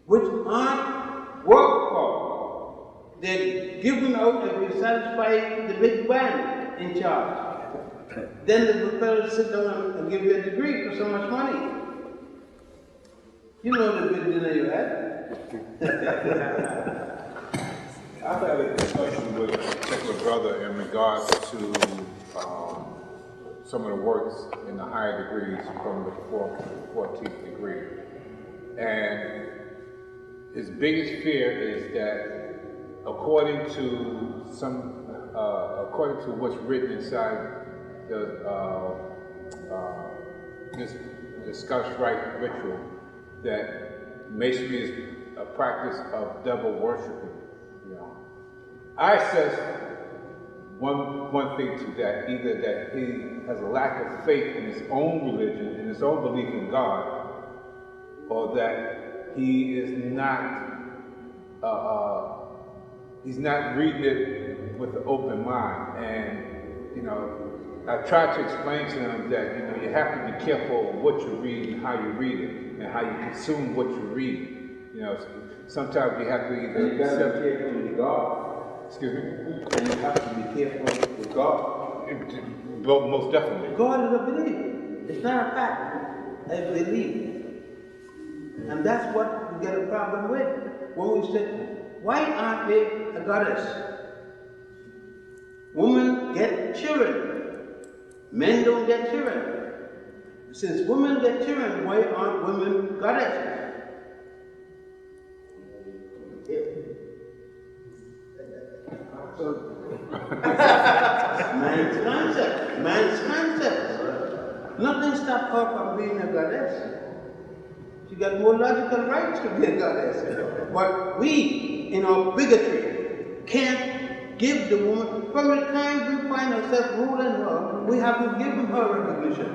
which aren't worked for. They're given out if you satisfy the big man in charge. Then the fellow sit down and give you a degree for so much money. You know the big dinner you had. I've had a discussion with a particular brother in regards to some of the works in the higher degrees from the 14th degree. And his biggest fear is that according to what's written inside this Scottish Rite ritual, that Masonry is a practice of devil worshiping. You know, I says one thing to that, either that he has a lack of faith in his own religion, in his own belief in God, or that he is not he's not reading it with an open mind. And you know, I tried to explain to him that, you know, you have to be careful of what you read and how you read it, and how you consume what you read. You know, sometimes you have to either accept... be careful with God. Excuse me? And you have to be careful with God. Most definitely. God is a belief. It's not a fact. I believe. And that's what we get a problem with. When we say, why aren't they a goddess? Women get children. Men don't get children. Since women get children, why aren't women goddesses? Man's concept. Nothing stops her from being a goddess. She got more logical rights to be a goddess. But we, in our bigotry, can't give the woman, from the time we find ourselves ruling her, we have to give her recognition.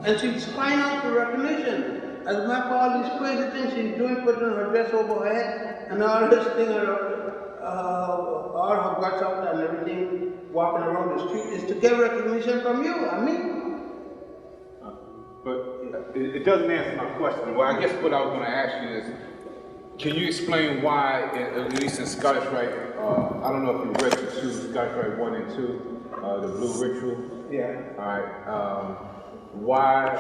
And she's fine out for recognition. As a matter of all these crazy things she's doing, putting her dress over her head, and all this thing, all her guts out and everything, walking around the street, is to get recognition from you, I mean. But it doesn't answer my question. Well, I guess what I was going to ask you is, can you explain why, at least in Scottish Rite, I don't know if you read the two, Scottish Rite 1 and 2, the Blue Ritual? Yeah. All right. Why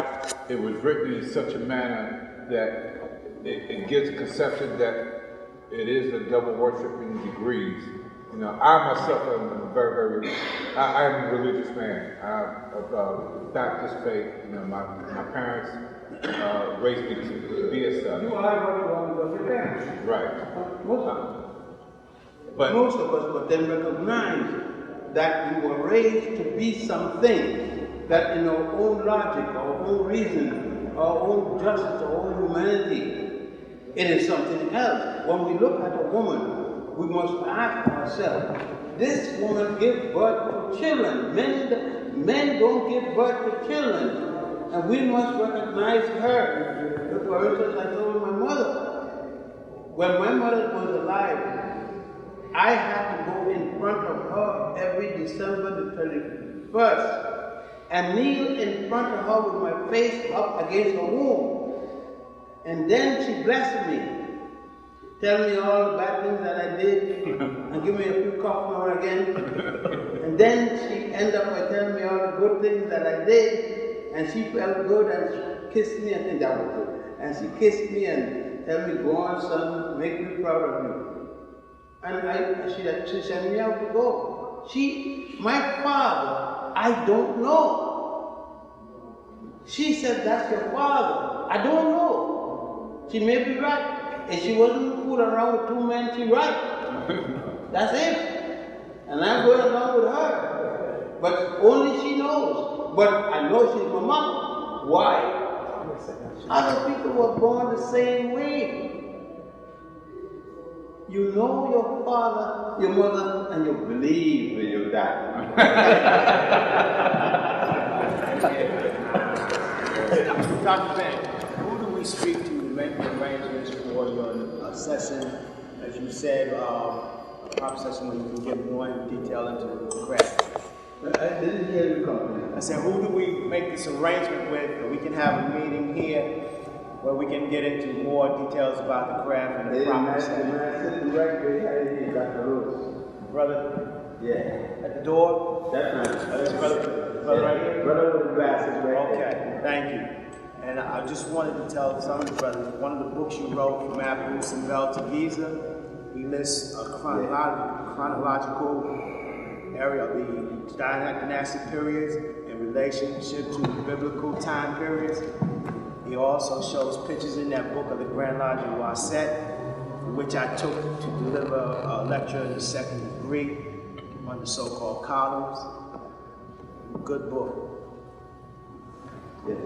it was written in such a manner that it gives a conception that it is a double worshiping degrees. You know, I myself am I am a religious man. I'm of Baptist faith. You know, my parents raised me to be a son. You are what you want of your parents. Right. Most of us, but then recognize that we were raised to be something. That in our own logic, our own reason, our own justice, our own humanity, it is something else. When we look at a woman, we must ask ourselves, this woman gives birth to children. Men don't give birth to children. And we must recognize her. For instance, I told my mother, when my mother was alive, I had to go in front of her every December the 31st. And kneel in front of her with my face up against her womb. And then she blessed me. Tell me all the bad things that I did, and give me a few coughs now and again. And then she ended up by telling me all the good things that I did, and she felt good and she kissed me, I think that was good. And she kissed me and told me, go on son, make me proud of you. And she sent me out to go. My father, I don't know. She said, that's your father. I don't know. She may be right. If she wasn't fooling around with two men, she's right. That's it. And I'm going along with her. But only she knows. But I know she's my mom. Why? Other people were born the same way. You know your father, your mother, and you believe in your dad. Dr. Ben, who do we speak to make the arrangements for your session? As you said, a prop session where you can get more detail into the craft. I didn't hear you come. I said, who do we make this arrangement with? That we can have a meeting here where we can get into more details about the craft and the prop session. Sitting right behind you, Dr. Rose. Brother? Yeah. At the door? That's right. That's brother right here? Brother with the glasses right there. Okay, thank you. And I just wanted to tell some of the brothers, one of the books you wrote, From Apples and Bell to Giza, he lists a chronological area of the dynastic periods in relationship to the biblical time periods. He also shows pictures in that book of the Grand Lodge of Rosetta, which I took to deliver a lecture in the second degree on the so-called columns. Good book. Yes.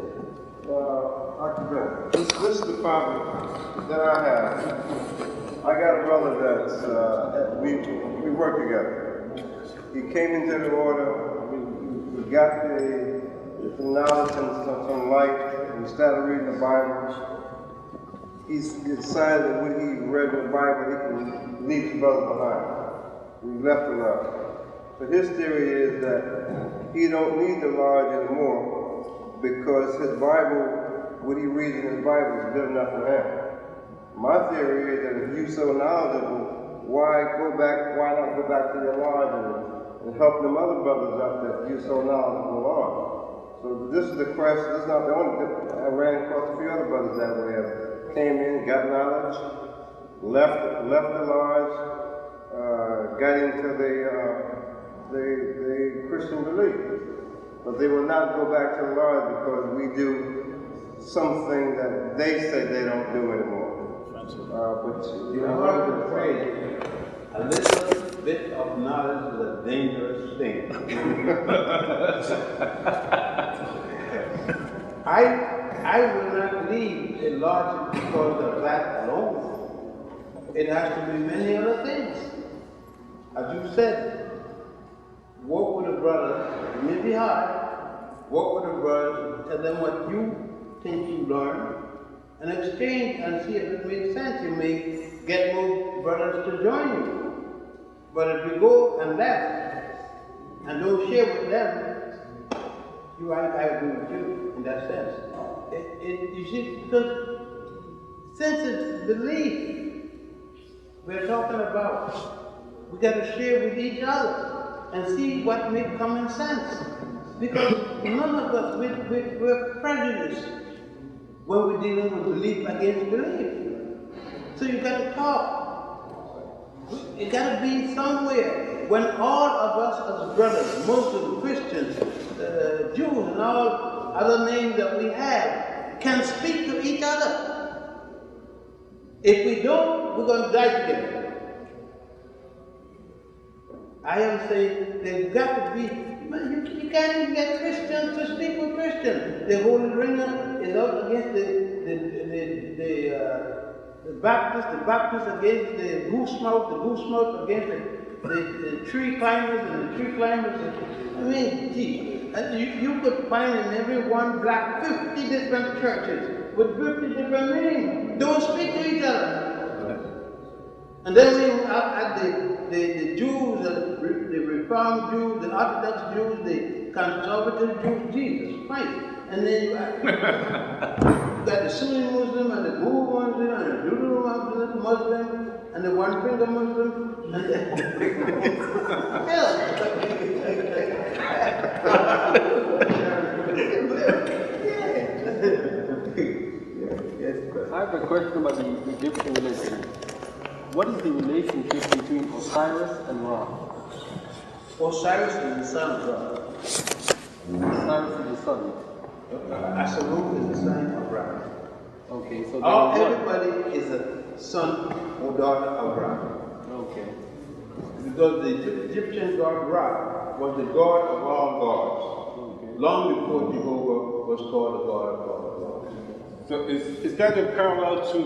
Dr. Ben, this is the problem that I have. I got a brother that's, we work together. He came into the order, we got the knowledge and some light, and we started reading the Bible. He decided that when he read the Bible, he can leave his brother behind. We left him out. But his theory is that he don't need the lodge anymore because his Bible, what he reads in his Bible is good enough for him. My theory is that if you're so knowledgeable, why not go back to your lodge and help them other brothers up that you're so knowledgeable on? So this is the quest. This is not the only. I ran across a few other brothers that way. Came in, got knowledge, left the lodge, got into the Christian belief. but they will not go back to the Lord because we do something that they say they don't do anymore. But You heard the phrase, a little bit of knowledge is a dangerous thing. I will not leave a lodge because of that alone. It has to be many other things. As you said, walk with a brother, it may be hard, walk with a brother, tell them what you think you learned, and exchange and see if it makes sense. You may get more brothers to join you. But if you go and left and don't share with them, I agree with you in that sense. You see, because since it's belief we're talking about, we got to share with each other and see what makes common sense. Because none of us, we're prejudiced when we're dealing with belief against belief. So you got to talk. It got to be somewhere when all of us as brothers, Muslims, Christians, Jews, and all other names that we have, can speak to each other. If we don't, we're going to die together. I am saying there's got to be, you can't even get Christians to speak with Christians. The Holy Ringer is out against the Baptists against the goose mouth against the tree climbers and the tree climbers. I mean, gee, you could find in every one block 50 different churches with 50 different names. Don't speak to each other. And then we at the Jews, the Reformed Jews, the Orthodox Jews, the conservative Jews, Jesus Christ. And then you got the Sunni Muslim and the Buddha Muslim and the Judo Muslim and the one finger Muslim and the hell. I have a question about the Egyptian religion. What is the relationship between Osiris and Ra? Osiris is the son of Ra. Osiris is the son. Asarut is the son of Ra. Okay, so everybody is a son or daughter of Ra. Okay. Because the Egyptian god Ra was the god of all gods. Okay. Long before Jehovah was called the god of all gods. So is that in parallel to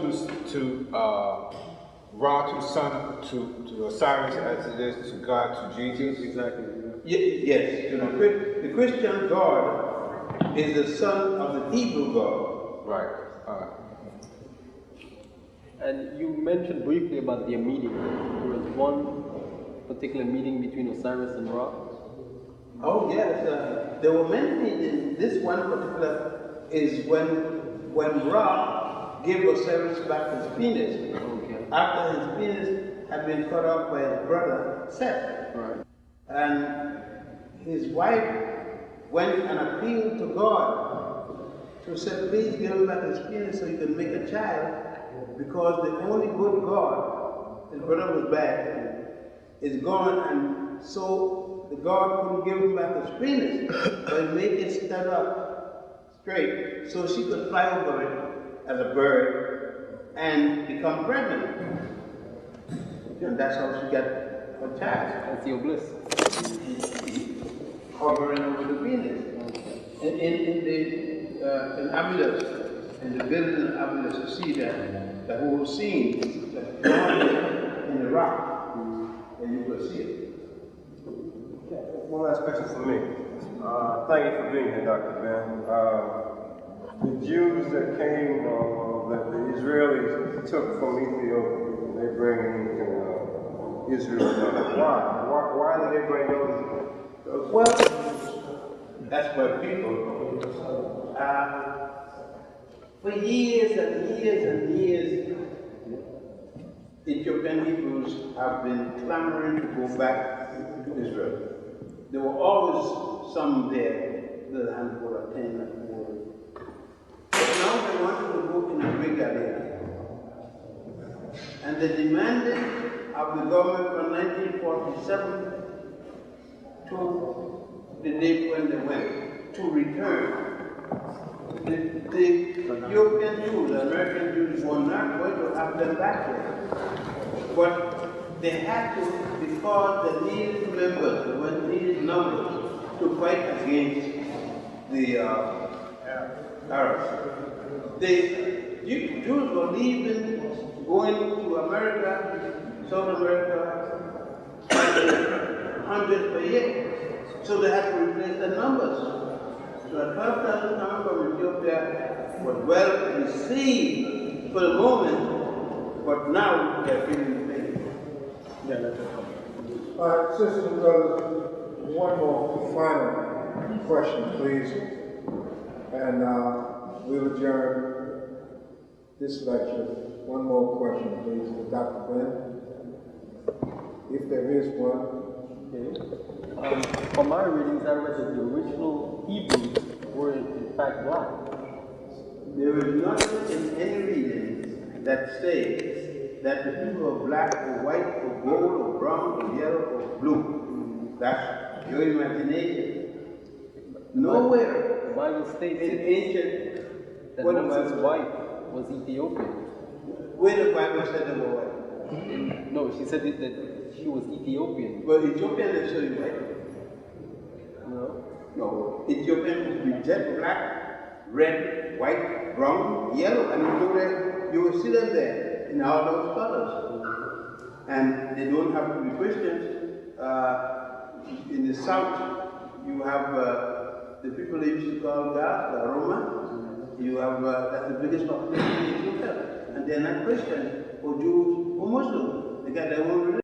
Ra, to the son, to Osiris, as it is to God, to Jesus? Exactly. Yes. The Christian God is the son of the Hebrew God. Right. And you mentioned briefly about their meeting. There was one particular meeting between Osiris and Ra. Oh yes, there were many meetings. This one particular is when Ra gave Osiris back his penis. Okay. After his penis had been cut off by his brother Seth. Right. And his wife went and appealed to God to say, please give him back his penis so he can make a child, because the only good God, his brother was bad, is gone, and so the God couldn't give him back his penis, but make it stand up straight so she could fly over it as a bird and become pregnant. And that's how she got her child. That's your bliss. Hovering over the penis. In Abydos, in the building of Abydos, you see that the whole scene in the rock, and you will see it. One last question for me. Thank you for being here, Dr. Ben. The Jews that came, that the Israelis took from Ethiopia, they bring into Israel. Why did they bring those? Well, that's what people. For years and years and years, Ethiopian Hebrews have been clamoring to go back to Israel. There were always some there, the handful of 10 and more. But now they wanted to go in a bigger area. And they demanded of the government from 1947 to the day when they went. to return. The Ethiopian Jews, the American Jews were not going to have them back here. But they had to because they needed members, they needed numbers to fight against the Arabs. The Jews were leaving, going to America, South America, hundreds per year. So they had to replace the numbers. So the 12,000 coming from Ethiopia was well received for the moment, but now they're feeling the pain. Yeah, that's it. All right, sisters and brothers, one more final question, please. And we'll adjourn this lecture. One more question, please, for Dr. Ben, if there is one. Okay. From my readings, I read that the original Hebrews were in fact black. There is nothing in any reading that says that the people are black or white or gold or brown or yellow or blue. That's your imagination. Nowhere The Bible states in ancient that Moses' wife was Ethiopian. where the Bible said they were white. No, she said that she was Ethiopian. Well, Ethiopian is so white. No? No, Ethiopian would be jet black, red, white, brown, yellow, and you go there, you will see them there in all those colors. And they don't have to be Christians. In the south, you have the people they used to call God, the Roma. You have that's the biggest population in Ethiopia, and they're not Christian or Jews or Muslims. They got their own religion.